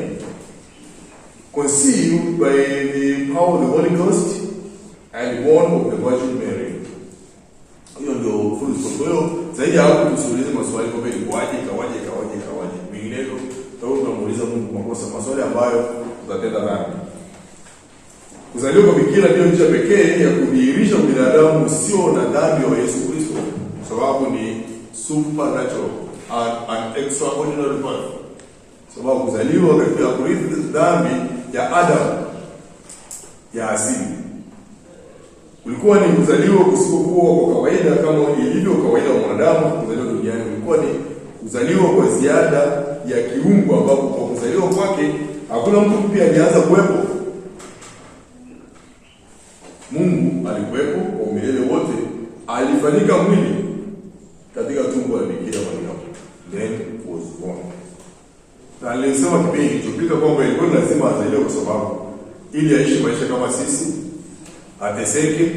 Conceived by the power of the Holy Ghost and born of the Virgin Mary. Hiyo ndio full stop. Kwa hiyo zaidi ya hapo tusiulize maswali kwa vile kwaje. Vinginevyo tunamuuliza Mungu makosa, maswali ambayo tutatenda dhambi. Kuzaliwa kwa bikira ndio njia pekee ya kudhihirisha binadamu usio na dhambi wa Yesu Kristo, sababu ni supernatural and extraordinary birth. Sababu kuzaliwa katika kurithi dhambi ya Adam ya asili. Ulikuwa ni kuzaliwa kusikokuwa kwa kawaida kama ilivyo kawaida wa mwanadamu kuzaliwa duniani. Ulikuwa ni kuzaliwa kwa ziada ya kiungu ambapo kwa kuzaliwa kwake hakuna mtu pia alianza kuwepo. Mungu alikuwepo kwa umilele wote, alifanyika mwili katika tumbo la Bikira Maria. Then was born. Na alisema kipindi kilichopita kwamba ilikuwa lazima azaliwe kwa sababu ili aishi maisha kama sisi, ateseke,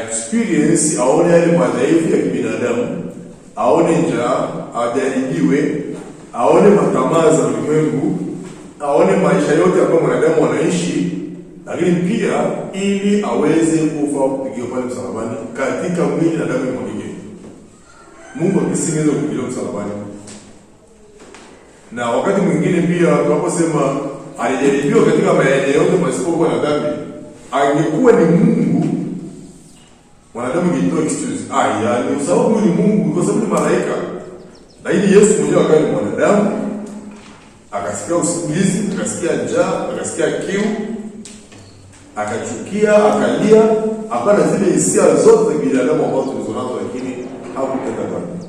experience, aone yale madhaifu ya kibinadamu, aone njaa, ajaribiwe, aone matamaa za ulimwengu, aone maisha yote ambayo mwanadamu anaishi lakini pia ili aweze kufa kupigiwa pale msalabani katika mwili na damu imwagike. Mungu akisingeweza kupigiwa msalabani. Na wakati mwingine pia tunaposema alijaribiwa katika maeneo yote pasipokuwa na dhambi, angekuwa ni Mungu, wanadamu ingetoa excuse. Ni sababu ni Mungu, kwa sababu ni malaika. Lakini Yesu mwenyewe akawa ni mwanadamu, akasikia usingizi, akasikia njaa, akasikia kiu, akachukia, akalia, akana zile hisia zote za binadamu ambazo tulizonazo, lakini hakutenda dhambi.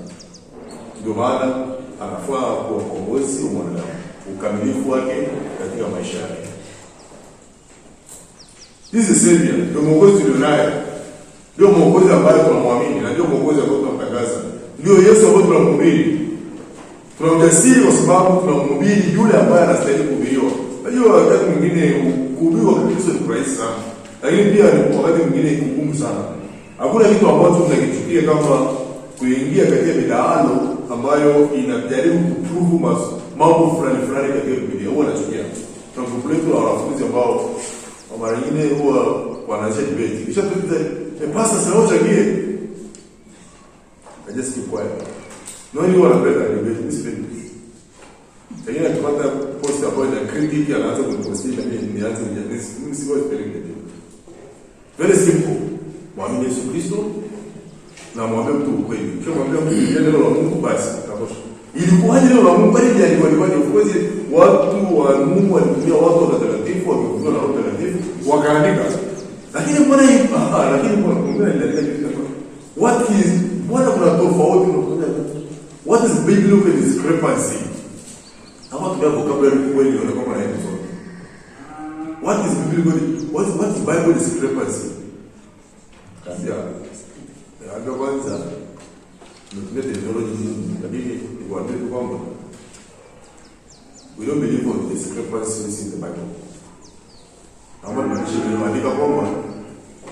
Ndio maana anafaa kuwa mkombozi wa mwanadamu, ukamilifu wake katika maisha yake. This is Savior, ndio mwokozi tulionaye, ndio mwokozi ambaye tunamwamini na ndio mwokozi ambaye tunamtangaza, ndio Yesu ambaye tunamhubiri. Tuna ujasiri kwa sababu tunamhubiri yule ambaye anastahili kuhubiriwa. Unajua wakati mwingine kuhubiriwa kwa Kristo ni rahisi sana, lakini pia wakati mwingine ni ngumu sana. Hakuna kitu ambacho tunakichukia kama kuingia katika midahalo ambayo inajaribu kuprove mambo fulani katika Biblia. Huwa nachukia. Tuna grupu letu la wanafunzi ambao mara nyingine huwa wanaanza debate. Kisha tukiza pastor sasa changie. I just keep quiet. Nani wanapenda debate msipendi. Lakini akipata post ambayo ina critic anaanza kupostia na mimi nianze kujadili. Mimi siwezi kupeleka hiyo. Very simple. Mwamini Yesu Kristo na mwambie mtu ukweli. Kama mwambie mtu neno la Mungu basi itatosha. Ilikuwaje neno la Mungu bali ilikuwa of course watu wa Mungu walitumia watu watakatifu wakifunzwa na Roho Mtakatifu wakaandika. Lakini mbona mbona inaendelea kitu mbona kuna tofauti what is biblical discrepancy? Ama tunayo vocabulary kweli na kama na hizo. What is Bible discrepancy? Ndio kwanza ndio technology lakini ni kwa nini kwamba we don't believe on discrepancies in the Bible. Naomba niandike kwamba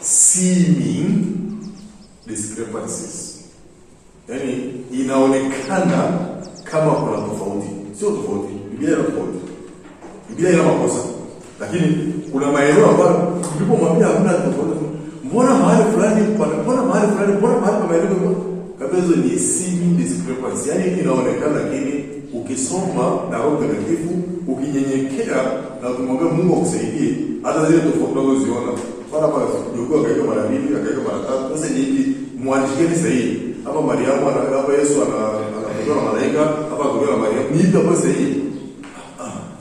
seeming discrepancies. Yaani inaonekana kama kuna tofauti. Sio tofauti. Biblia ina tofauti. Biblia ina makosa. Lakini kuna maeneo ambayo tulipomwambia hamna tofauti. Mbona mahali fulani pameandikwa kabisa ni seeming discrepancy. Yaani inaonekana, lakini ukisoma na Roho Mtakatifu, ukinyenyekea na kumwambia Mungu akusaidie, hata zile tofauti unazoziona. Bwana hapa Mungu akaweka mara 2, akaweka mara 3. Sasa ni mwandikie sahihi. Hapa Mariamu hapa Yesu anakuwa na malaika, hapa kuwa na Mariamu. Ni ipi hapo sahihi?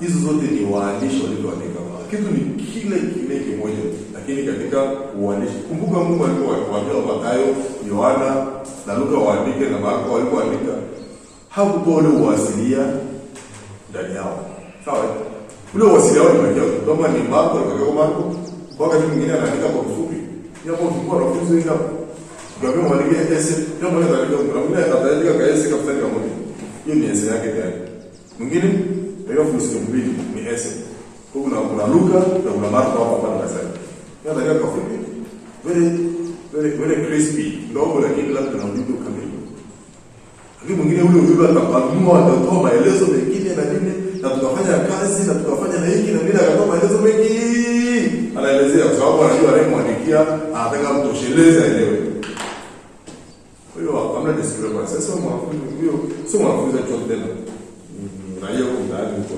Hizo zote ni waandishi walioandika. Kitu ni kile kimoja, lakini katika uandishi. Kumbuka Mungu alikuwa akiwaambia Mathayo, Yohana na Luka waandike na Marko walipoandika. Hakutoa ule uasilia ndani yao. Sawa? Ule uasilia wao ni mmoja. Kama ni Marko kwa Marko, kwa wakati mwingine anaandika kwa kifupi. Hapo tulikuwa na funzo hili hapo. Ndio mwalimu ese, ndio mwalimu alikuwa mwalimu ataandika kaesi kabisa kama moja. Hiyo ni ese yake tayari. Mwingine ndio funzo mbili ni ese. Kuna Luka na kuna Marko hapa kwa darasa. Ndio ndio kwa fupi. Very crispy. Ndio lakini labda na ujumbe kamili. Lakini mwingine ule ujumbe atapanua, atatoa maelezo mengine na nini, na tukafanya kazi na tukafanya na hiki na vile, akatoa maelezo mengi. Anaelezea kwa sababu anajua anayemwandikia anataka mtosheleze aelewe. Kwa hiyo hamna discrepancy. Sasa mwanafunzi huyo sio mwanafunzi chochote tena. Na hiyo ndani huko.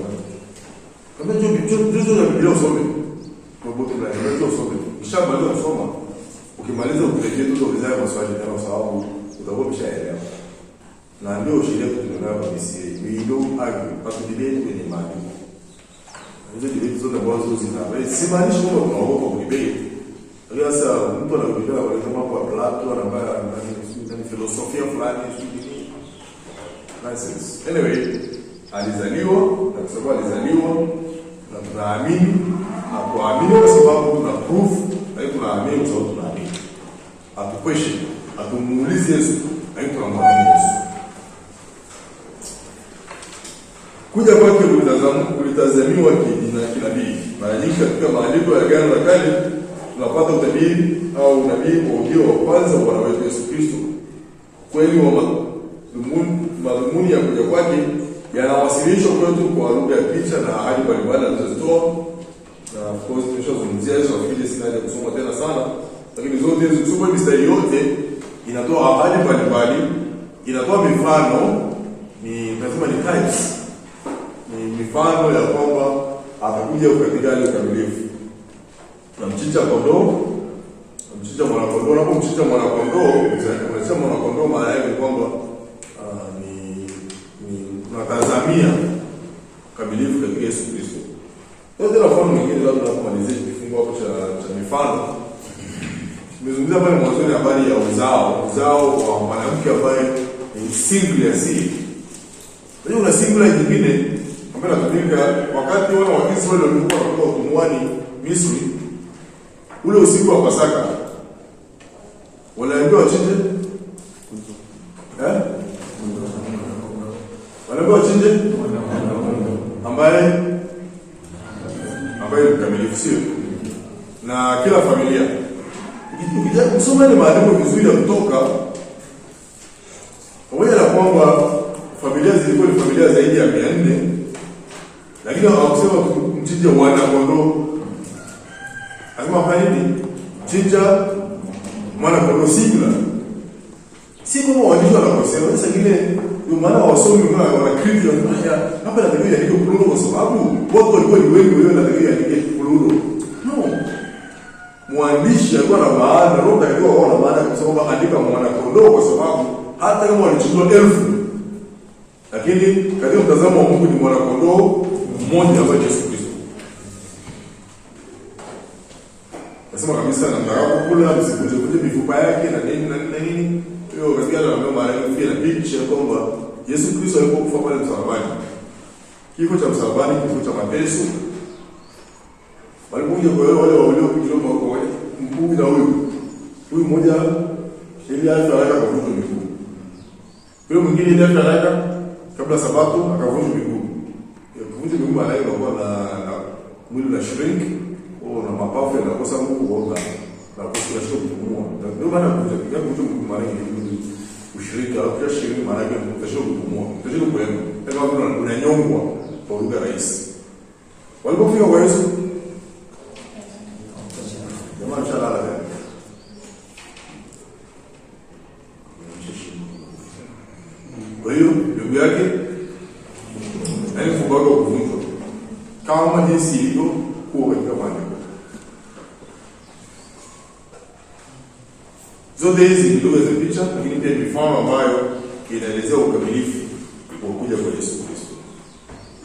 Kama hizo za Biblia usome. Kwa sababu tunaweza usome. Ukishamaliza kusoma, ukimaliza kurejea tu ulizae maswali tena sababu utakuwa umeshaelewa. Na ndio sheria tunayo kwa BCA. We don't argue, but we debate kwenye maandiko. Hizo debate zote ambazo zinafanya simaanishi kwamba tunaogopa kudebate. Sasa mtu anakuja kwa mambo ya Plato na filosofia fulani sijui. Nonsense. Anyway, alizaliwa na kwa sababu alizaliwa na tunaamini na kuamini kwa sababu tuna proof na tunaamini kwa sababu tunaamini. Hatuquestion, hatumuulizi Yesu, na tunamwamini Yesu. Kuja kwake kulitazamiwa kinabii. Mara nyingi katika maandiko ya Agano la Kale tunapata utabiri au unabii wa ujio wa kwanza wa Bwana wetu Yesu Kristo. Kweli wa madhumuni ya kuja kwake yanawasilishwa kwetu kwa lugha ya picha na ahadi mbalimbali alizozitoa. Na of course tumeshazungumzia hizo, nafikiri sina haja kusoma tena sana, lakini zote hizo kusoma mistari yote inatoa ahadi mbalimbali, inatoa mifano, lazima ni types, ni mifano ya kwamba atakuja katika ile ukamilifu. Namchinja kondoo, namchinja mwana kondoo. Unapomchinja mwana kondoo, unasema mwana kondoo, maana yake ni kwamba tunatazamia ukamilifu katika Yesu Kristo. Ndio mfano mwingine labda kumalizia kifungo hapo cha mifano. Tumezungumzia pale mwanzoni habari ya uzao wa mwanamke ambaye ni single ya seed. Hiyo una single nyingine ambayo inatumika wakati wana wa Israeli walikuwa wanatoka utumwani Misri. Ule usiku wa Pasaka waliambiwa wachinje waliambiwa wachinje ambaye ni mkamilifu, sio? Na kila familia ukija kusoma ile maandiko vizuri ya Kutoka, pamoja na kwamba familia zilikuwa ni familia zaidi ya 400, lakini hawakusema mchinje wana kondoo. Lazima fanye nini? Chinja mwana kondoo singular. Si kama waandishi wanasema sasa kile ndio maana wasomi wana kriti wanafanya hapa na tabia yake plural kwa sababu watu walikuwa ni wengi wao na tabia yake plural. No. Mwandishi alikuwa na maana, roho alikuwa na maana kwa sababu andika mwana kondoo kwa sababu hata kama walichukua 1000 lakini katika mtazamo wa Mungu ni mwana kondoo mmoja ambaye Yesu Kristo. Nasema kabisa na mtarabu kula msivunje mifupa yake na nini. Hiyo katika ndio maana yake na picture kwamba Yesu Kristo alipokufa pale msalabani. Kifo cha msalabani, kifo cha mateso. Walipokuja kwa wale waliokuja kwa mkuu na huyu mmoja ili alifanya kuvunja miguu. Yule mwingine ile alifanya kabla sabato akavunja miguu. Kuvunja miguu maana yake na mwili na shrink au na mapafu yanakosa nguvu na kushindwa kupumua. Ndio maana kuvunja miguu maana yake ushirika au kila shirika maana yake kushindwa kupumua. Kushindwa kuenda. Kama unanyongwa kwa lugha rahisi. Walipofika kwa Yesu jamaa chalala tena. Kwa hiyo ndugu yake alifubaga kuvunjwa kama jinsi ilivyo kuwa katika maandiko. Zote hizi ni lugha za picha, lakini pia mifano ambayo inaelezea ukamilifu wa kuja kwa Yesu Kristo.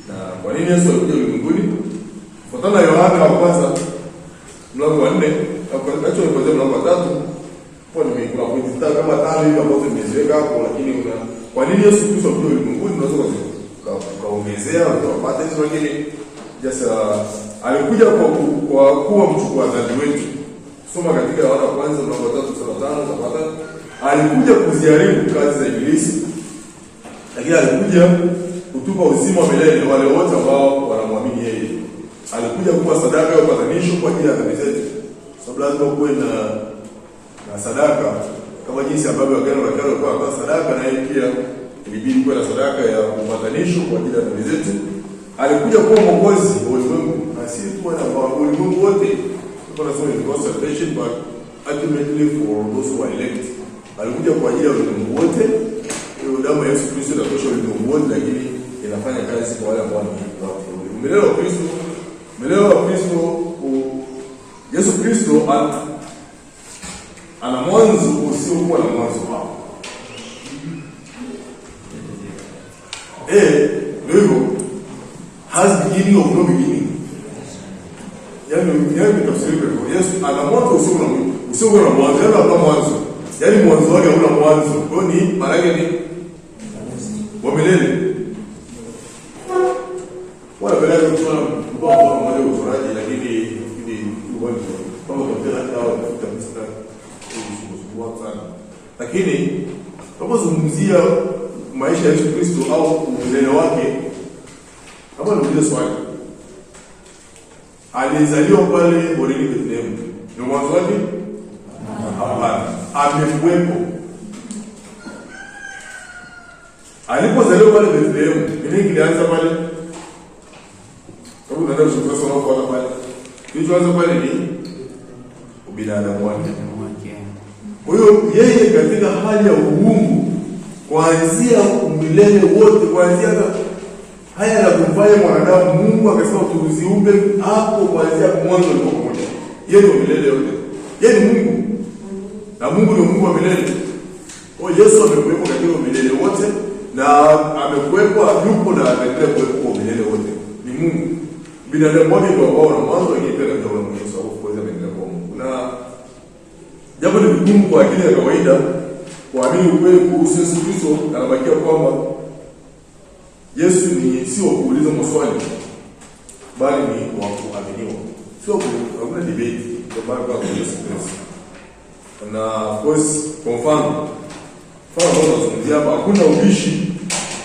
Na kwa nini Yesu alikuja ulimwenguni? Kufuatana na Yohana wa kwanza mlango wa 4 au kuanzia mlango wa 3, kwa nini kuna pointi kama 5 hivi ambazo nimeziweka hapo, lakini kwa nini Yesu Kristo alikuja ulimwenguni unaweza kuongezea utapata hizo, lakini alikuja kwa kuwa mchukuaji wetu. Soma katika Yohana wa kwanza mlango wa 3:5 utapata alikuja kuziharibu kazi za Ibilisi, lakini alikuja kutupa uzima wa milele wale wote ambao wanamwamini yeye. Alikuja kuwa sadaka ya upatanisho kwa ajili ya dhambi zetu. Sababu lazima kuwe na sadaka kama jinsi ambavyo agano la kale walikuwa wanatoa sadaka, na yeye pia ilibidi kuwe na sadaka ya upatanisho kwa ajili ya dhambi zetu. Alikuja kuwa mwokozi wa ulimwengu, na si tu wale ambao ulimwengu wote. Kuna sema ni God's salvation, but ultimately for those who are elect. Alikuja kwa ajili ya ulimwengu wote. Hiyo damu ya Yesu Kristo inatosha ulimwengu wote, lakini inafanya kazi kwa wale ambao ni watu. Mbele wa Kristo, Yesu Kristo ana mwanzo usiokuwa na mwanzo wao. Ndio hivyo, has beginning of no beginning. Yaani tafsiri kwa Yesu ana mwanzo usiokuwa na mwanzo, yaani hana mwanzo. Yaani mwanzo wake hauna mwanzo. Kwa hiyo ni maana yake ni wa milele. Wala bila kutoa mdomo mmoja uzoraji, lakini kama tunataka dawa kabisa sana. Lakini tunapozungumzia maisha ya Yesu Kristo au umilele wake, kama niliuliza swali, alizaliwa pale Borini Bethlehem, ndio mwanzo wake? Hapana, amekuwepo. Alipozaliwa pale Bethlehem, nini kilianza pale? Sababu ndio sasa unafuata pale. Kilichoanza pale ni ubinadamu wake. Kwa hiyo yeye katika hali ya uungu kuanzia umilele wote, kuanzia haya na kumfanya mwanadamu, Mungu akasema tuziumbe hapo kuanzia mwanzo alikuwa pamoja. Yeye ndio milele yote. Yeye ni Mungu. Na Mungu ndio Mungu wa milele. Kwa hiyo Yesu amekuwepo katika milele wote na amekuwepo yupo na ataendelea kuwepo milele wote. Ni Mungu. Binadamu wake ndio ambao na mwanzo wengine pia ndio wa Mungu, sababu kwa sababu anaendelea kuwa Mungu. Na jambo ni vigumu kwa akili ya kawaida kuamini ukweli kuhusu Yesu Kristo, anabakia kwamba Yesu ni sio kuuliza maswali bali ni wa kuaminiwa. Sio hakuna debate kwa maana kwa Yesu Kristo. Na of course kwa mfano tunazungumzia hapa hakuna ubishi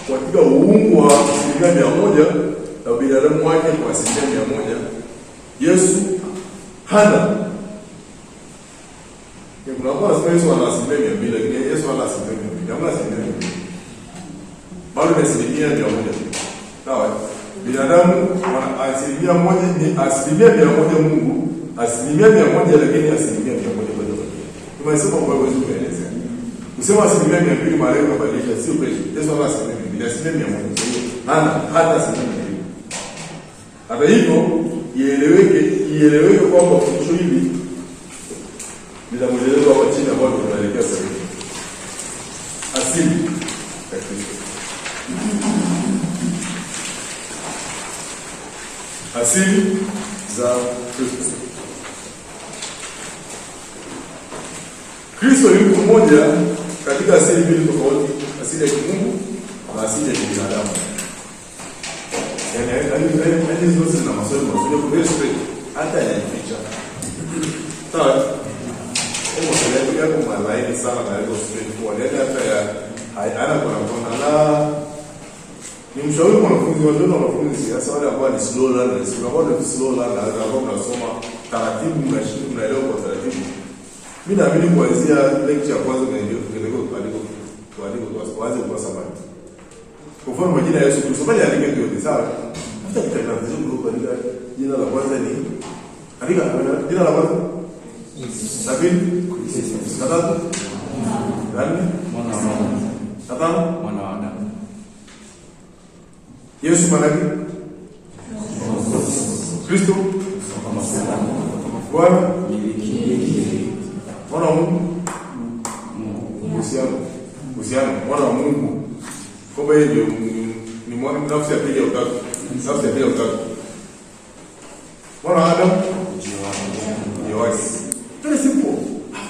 katika uungu wa 100% na binadamu wake kwa 100%. Yesu hana. Kuna watu Yesu ana 200%, lakini Yesu hana 200%. Hamna 200%. Bado ni 100%. Sawa? Binadamu wana 100% ni 100% Mungu, 100% lakini 100% kwa Mungu. Tunasema kwa uwezo kuelezea. Kusema 200% maana kubadilisha sio kweli. Yesu ana 100%. Hana hata 100%. Hata hivyo ieleweke kwamba fundisho hili bila mwelezo wa chini ambao tunaelekea sasa hivi. Asili ya Kristo. Asili za Kristo. Kristo yuko mmoja katika asili mbili tofauti, asili ya kimungu na asili ya kibinadamu. Yaani hizo zote zina maswali mazuri kwa Yesu hata yanaficha. Sawa? Hebu yako malaini sana na hizo straightforward. Hata ya ana kuna na ni mshauri kwa wanafunzi sasa wale ambao ni slow learners, ambao ni slow learners ambao wanasoma taratibu mnaelewa kwa taratibu. Mimi naamini kuanzia lecture ya kwanza ndio kuanza kwa sababu. Kwa mfano majina ya Yesu Kristo bali andike ndio sawa. Hata kitangazo kwa jina la kwanza ni andika jina la kwanza Sabini Satatu Gani Satatu Mwana wa Adamu. Yesu manake Kristo Bwana Mwana wa Mungu. Uhusiano Mwana wa Mungu. Kwa hiyo ni mwana nafsi ya pili ya utatu. Nafsi ya pili ya utatu. Mwana wa Adamu ni wasi. Very simple.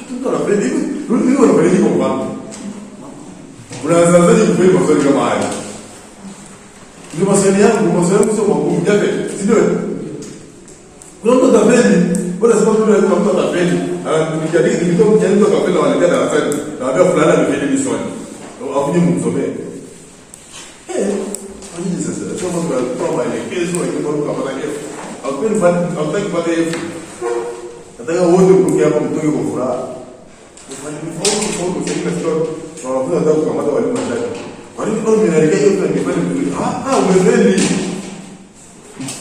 Tuko na bredi. Ndio na bredi kwa mfano. Unaanzaje kufanya maswali kama haya? Ndio maswali yangu sio magumu jape. Sio. Kuna mtu atafeli, bora sababu yule mtu atafeli. Nikijadili nikitoka kujadili kwa kafela wanaenda darasani. Naambia fulani amefeli swali. Afuje mumsomee. Nini sasa? Kama kwa maelekezo ikitoka kwa maelekezo. Hautaki kupata Yesu. Nataka wote mkuja hapa mtoke kwa furaha. Ufanye mfano sasa story. Tunawafunza ndio kukamata walimu watatu. Walimu ndio mnaelekea hiyo kwa kipande kile. Umefeli.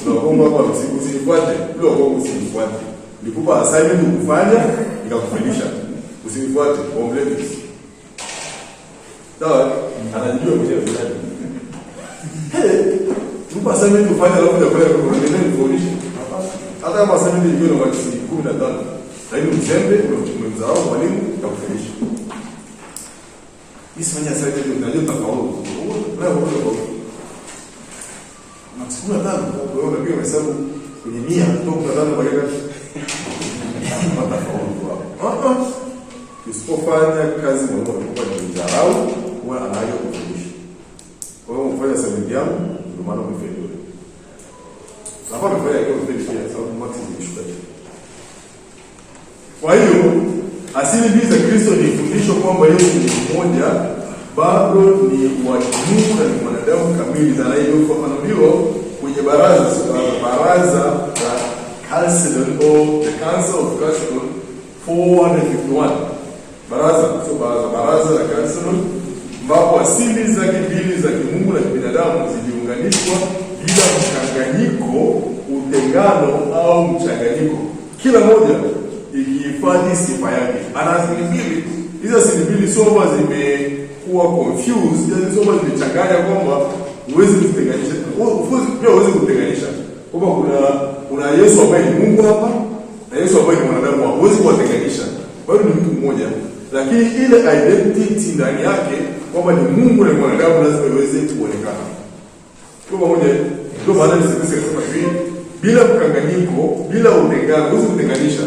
Unaomba kwa usinifuate. Ndio kwa usinifuate. Nikupa assignment ukufanya, nikakufundisha. Usinifuate, omblemi. Sawa? Anajua mwenyewe fulani. Nikupa assignment ukufanya alafu ndio kwa kufundisha. Hata kama assignment ilikuwa na watu 15, lakini mzembe umemdharau mwalimu na kufundisha. Nisifanya assignment unajua utafaulu. Leo wewe na sikuna tano kwa hiyo unapiga hesabu kwenye 100 kutoka tano mpaka utafaulu hapo. Usipofanya kazi mwenyewe unakuwa ni mdharau, huwa anaanza kufundisha. Kwa hiyo ufanye assignment yangu ndio maana umefeli. Hapa nimefanya hiyo pia sababu mati zimeshuka. Kwa hiyo asili mbili za Kristo ni fundisho kwamba Yesu ni mmoja, bado ni wa Mungu na ni mwanadamu kamili, na hiyo kufafanuliwa kwenye baraza la Chalcedon au the Council of Chalcedon 451. Baraza la Chalcedon ambapo asili zake mbili za kimungu na kibinadamu ziliunganishwa bila mchanganyiko, mtengano au mchanganyiko, kila moja ikihifadhi sifa yake. Ana asili mbili. Hizo asili mbili sio kwamba zimekuwa confused, hizo sio kwamba zimechanganya kwamba huwezi kutenganisha. Pia huwezi kutenganisha kwamba kuna Yesu ambaye ni Mungu hapa na Yesu ambaye ni mwanadamu hapa, huwezi kuwatenganisha. Bado ni mtu mmoja, lakini ile identity ndani yake kwamba ni Mungu na mwanadamu lazima iweze kuonekana kwa pamoja. Ndio maana nisema hivi, bila mkanganyiko, bila utengano, huwezi kutenganisha.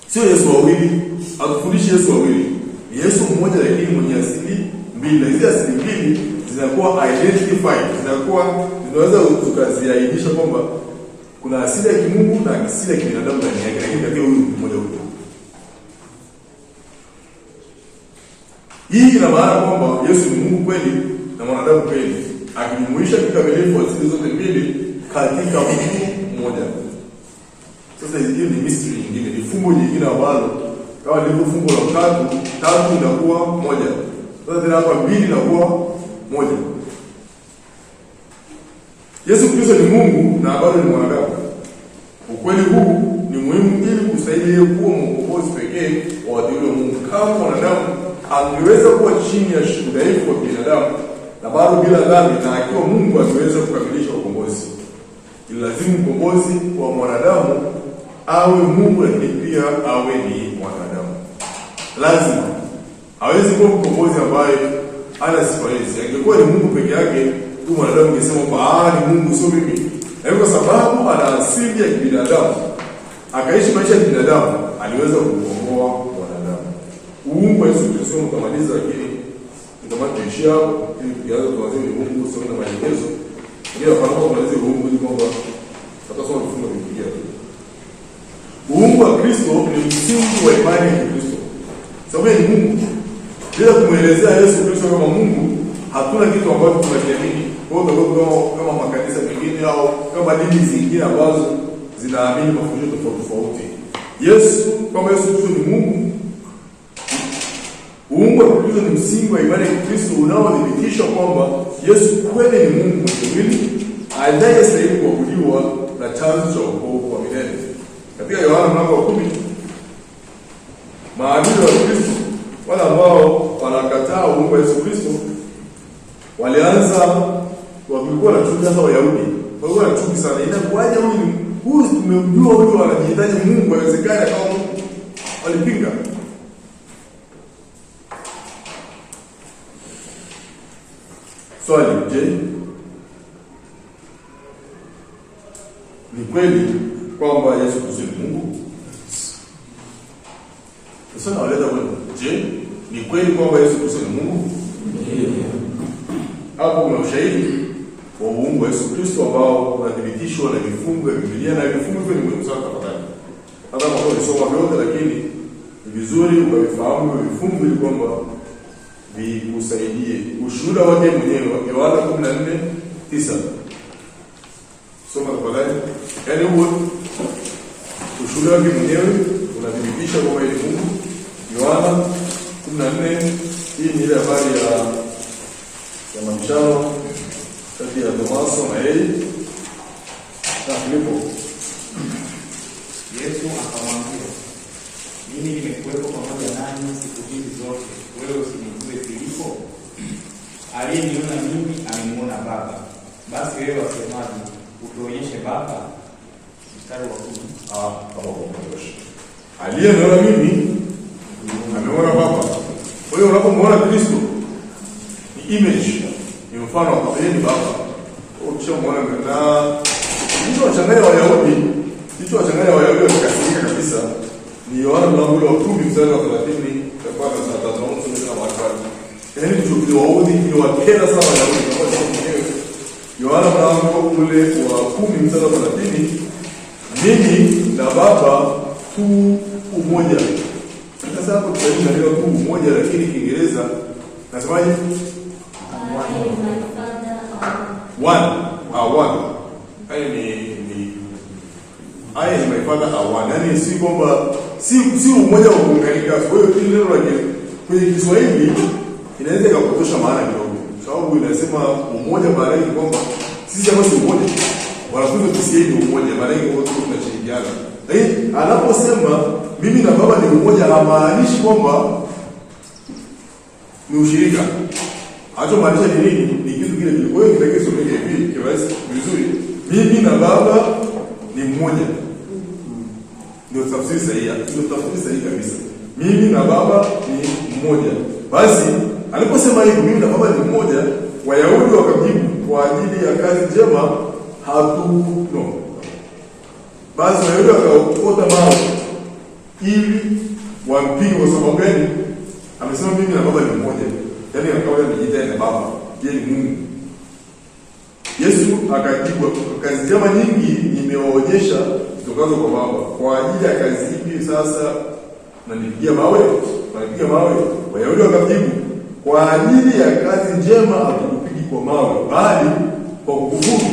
Sio Yesu wawili, akufundishi Yesu wawili. Ni Yesu mmoja lakini mwenye asili mbili. Na hizi asili mbili zinakuwa identified, zinaweza tukaziainisha kwamba kuna asili ya kimungu na asili ya kibinadamu ndani yake, lakini katika huyu mmoja huyo. Hii ina maana kwamba Yesu ni Mungu kweli na mwanadamu kweli, akijumuisha kikamilifu asili zote mbili katika mtu mmoja. Sasa hiyo ni mystery nyingine, ni fumbo nyingine ambalo kama lilivyo fumbo la tatu inakuwa moja. Sasa tena hapa mbili inakuwa moja. Yesu Kristo ni Mungu na bado ni mwanadamu. Ukweli huu ni muhimu ili kusaidia kuwa mkombozi pekee wa wateule wa Mungu. Kama mwanadamu angeweza kuwa chini ya udhaifu wa binadamu na bado bila dhambi, na akiwa Mungu angeweza kukamilisha ukombozi. Ilazimu mkombozi wa mwanadamu awe Mungu lakini pia awe ni mwanadamu. Lazima hawezi kuwa mkombozi ambaye ana sifa hizi. Angekuwa ni Mungu peke yake, tu mwanadamu angesema kwamba ni Mungu sio mimi. Na kwa sababu ana asili ya kibinadamu, akaishi maisha ya kibinadamu, aliweza kukomboa wanadamu. Uungu wa Yesu Kristo utamaliza, lakini kama tuishia ili tuanze tuanze ni Mungu sio na maelekezo. Ndio kwa sababu tunaweza uungu ni kwamba tutasoma vifungo vikiingia. Uungu wa Kristo ni msingi wa imani ya Kristo. Sababu ni Mungu. Bila kumuelezea Yesu Kristo kama Mungu, hatuna kitu ambacho tunakiamini. Kwa hiyo kama makanisa mengine au kama dini zingine ambazo zinaamini mafundisho tofauti. Yesu Kristo ni Mungu. Uungu wa Kristo ni msingi wa imani ya Kristo unaodhibitisha kwamba Yesu kweli ni Mungu mwenye mwili, anayestahili kuabudiwa na chanzo cha wokovu wa milele. Katika Yohana mlango wa 10, maadui wa Kristo, wale ambao wanakataa uungu wa Yesu Kristo, walianza walikuwa na chuki hata Wayahudi. Walikuwa na chuki sana. Inakuaje huyu tumemjua huyu anajihitaji Mungu, haiwezekani kama Mungu. Walipinga. Swali, je, ni kweli kwamba Yesu Kristo ni Mungu? Sasa nawaleta kwenu. Je, ni kweli kwamba Yesu Kristo ni Mungu? Hapo kuna ushahidi wa uungu wa Yesu Kristo ambao unathibitishwa na vifungu vya Biblia, na vifungu hivyo ni muhimu sana tafadhali. Hata kama unasoma vyote, lakini ni vizuri ukavifahamu vifungu ili kwamba vikusaidie. Ushuhuda wake mwenyewe, Yohana 14:9. Soma tafadhali. Yaani huo ushuhuda wake mwenyewe unathibitisha kwamba ni Mungu. Yohana 14, hii ni ile habari ya mabishano kati ya Tomaso na yeye na Filipo. Yesu akamwambia, mimi nimekuwepo pamoja nanyi siku hizi zote, wewe usinijue Filipo? Aliyeniona mimi amemuona Baba. Basi wewe wasemaje, utuonyeshe Baba? Mstari wa 10. Kama kumbusha. Aliyeniona mimi ameona Baba. Kwa hiyo unapomwona Kristo ni image, ni mfano wa yeye ni Baba. Ukishamwona na hicho wachanganya Wayahudi, wakakasirika kabisa. Ni Yohana mlango wa 10 mstari wa 30 mpaka 35 na Marko. Yaani tuliwaudhi, tuliwakera sana Wayahudi kwa sababu mwenyewe. Yohana mlango ule wa 10 mstari wa 30, mimi na Baba tu umoja. Sasa hapo tunaona neno tu umoja, lakini Kiingereza nasemaje? One. I and my Father are one. Yaani si kwamba si umoja wa kuunganika. Kwa hiyo hili neno lake kwenye Kiswahili inaweza ikapotosha maana kidogo. Sababu inasema umoja maana yake kwamba sisi kama si umoja. wanafunzi tusieni umoja, maana yake wote tunashirikiana. Lakini anaposema mimi na Baba ni umoja, hamaanishi kwamba ni ushirika. Hacho maanisha ni nini? Ni kitu kile kile. Kwa hiyo kitakiso mwenye hivi, kiwazi vizuri. Mimi na Baba ni mmoja. Ndio tafsiri sahihi. Ndio tafsiri sahihi kabisa. Mimi na Baba ni mmoja. Basi aliposema hivi, mimi na Baba ni mmoja, Wayahudi wakajibu, kwa ajili ya kazi njema no. Basi Wayahudi wakaokota mawe ili wampige. Kwa sababu gani? Amesema mimi na Baba ni mmoja. Yaani akawa amejiita na Baba, yeye ni Mungu. Yesu akajibu, kazi njema nyingi nimewaonyesha zitokazo kwa Baba. Kwa ajili ya kazi ipi sasa nanipigia mawe? Wanapiga mawe. Wayahudi wakajibu, kwa ajili ya kazi njema hatukupigi kwa mawe, bali kwa kukufuru,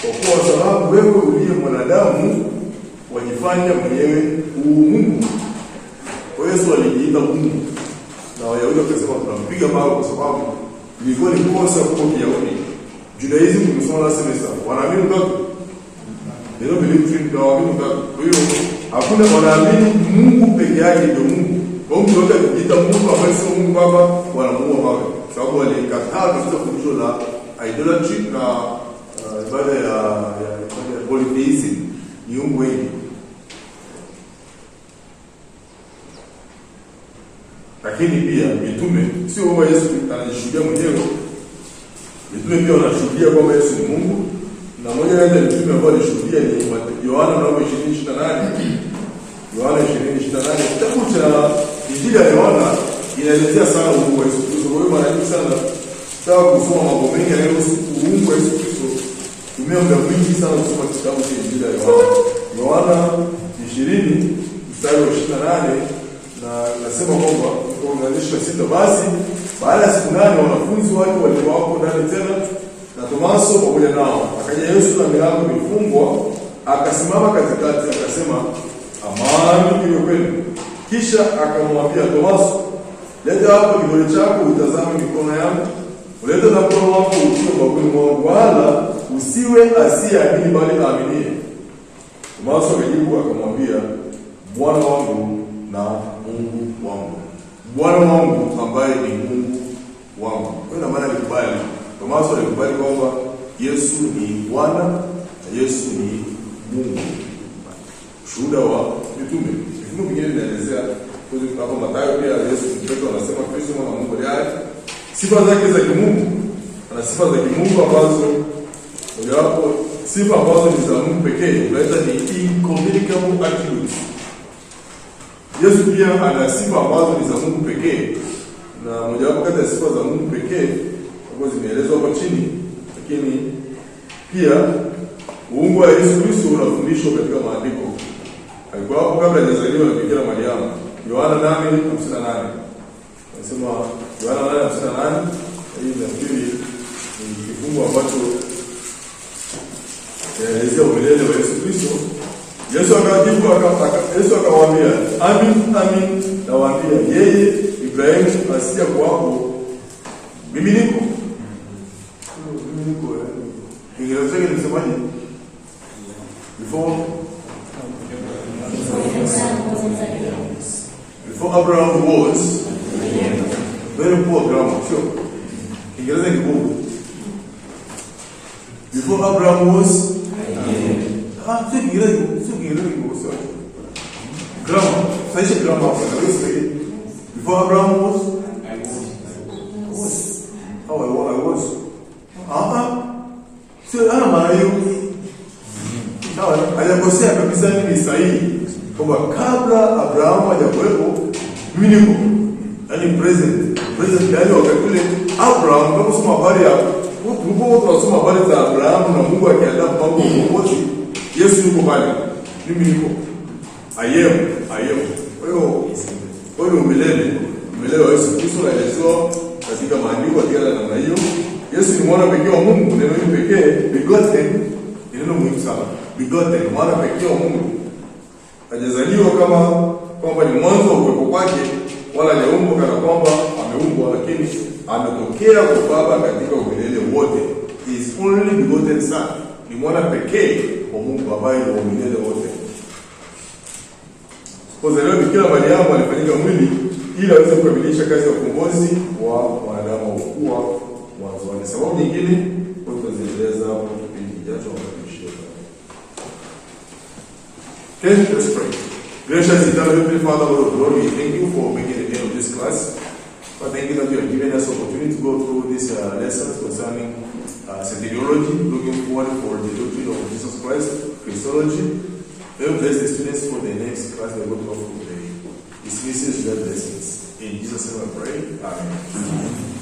kwa kuwa sababu wewe uliye mwanadamu wajifanya mwenyewe Mungu. Kwa Yesu alijiita Mungu, na Wayahudi wakasema tunampiga mawe kwa sababu ilikuwa ni kosa kwa Kiyahudi. Judaism tumesoma last semester, wanaamini utatu. Ndio believe ndio wanaamini utatu. Kwa hiyo hakuna, wanaamini Mungu peke yake ndio Mungu. Kwa hiyo mtu yote akijiita Mungu ambaye sio Mungu Baba, wanamuua mawe. Sababu walikataa kabisa fundisho la idolatry na ibada ya polytheism, miungu wengi. Lakini pia mitume sio kwamba Yesu anajishuhudia mwenyewe. Mitume pia wanashuhudia kwamba Yesu ni Mungu, na mmoja kati ya mitume ambao alishuhudia ni Yohana mlango 20:28. Yohana 20:28. Kitabu cha Injili ya Yohana inaelezea sana uungu wa Yesu Kristo. Kwa hiyo mara nyingi sana tutaka kusoma mambo mengi yanayohusu uungu wa Yesu Kristo, tumia muda mwingi sana kusoma kitabu cha Injili ya Yohana. Yohana 20:28 na nasema kwamba kuanzisha 6, basi baada ya siku 8 wanafunzi wake walikuwa hapo ndani tena na Tomaso pamoja nao. Akaja Yesu na milango imefungwa, akasimama katikati, akasema amani iwe kwenu. Kisha akamwambia Tomaso, leta hapo kidole chako utazame mikono yangu, ulete na mkono wako utie mbavuni mwangu, wala usiwe asiyeamini bali aaminie. Tomaso akajibu akamwambia, Bwana wangu na Mungu wangu. Bwana wangu ambaye ni Mungu wangu. Kwa hiyo maana alikubali. Tomaso alikubali kwamba Yesu ni Bwana na Yesu ni Mungu. Shuhuda wa mitume. Mitume mwingine inaelezea kwa Mathayo pia Yesu Petro anasema Kristo mwana wa Mungu ndiye. Sifa zake za kimungu. Ana sifa za kimungu ambazo mojawapo sifa ambazo ni za Mungu pekee. Unaita ni incommunicable attributes. Yesu pia ana sifa ambazo ni za Mungu pekee, na mojawapo kati ya sifa za Mungu pekee ambazo zimeelezwa hapo chini. Lakini pia uungu wa Yesu Kristo unafundishwa katika maandiko. Alikuwa hapo kabla hajazaliwa na Bikira Mariamu. Yohana 8:58. Anasema Yohana 8:58, hii nafikiri ni kifungu ambacho kinaelezea umilele wa Yesu Kristo. Yesu akajibu Yesu akawaambia, amin amin nawaambia, yeye Ibrahimu asija kwako, mimi niko. Kiingereza chake kinasemaje? Before Abraham was. Very poor grammar, sure. Kiingereza ni ngumu. Before Abraham was. Sio Kiingereza kimekosea. Grammar, sahihi grammar hapo. Before Abraham was. I was. Sio ana maana hiyo. Sawa, hajakosea kabisa, ni sahihi. Kwamba kabla Abraham hajakuwepo, mimi niko. Yaani present yani wakati ule Abraham, tunaposoma habari ya tunasoma habari za Abraham na Mungu akiandaa mpango wote. Yesu yuko pale. Mimi niko. I am. Kwa hiyo umilele wa Yesu Kristo anaelezwa katika maandiko katika namna hiyo. Yesu ni mwana pekee wa Mungu, neno hili pekee, begotten, ni neno muhimu sana. Begotten, mwana pekee wa Mungu. Hajazaliwa kama kwamba ni mwanzo wa uwepo kwake, wala hajaumbwa kana kwamba ameumbwa, lakini ametokea kwa Baba katika umilele wote. He is only begotten son. Ni mwana pekee wa Mungu ambaye ni wa milele wote. Kuzaliwa Bikira Mariamu alifanyika mwili ili aweze kukamilisha kazi ya ukombozi wa wanadamu wa ukua mwanzoni. Sababu nyingine tutazieleza hapo kipindi kijacho ambacho okay, let's pray. Gracious eternal Father, Lord of glory, thank you for making the end of this class. But thank you that you have given us opportunity to go through these lessons concerning soteriology, looking forward for the doctrine of Jesus Christ, Christology. May we bless the students for the next class they are going to go through today. Dismiss your blessings. In Jesus' name I pray. Amen.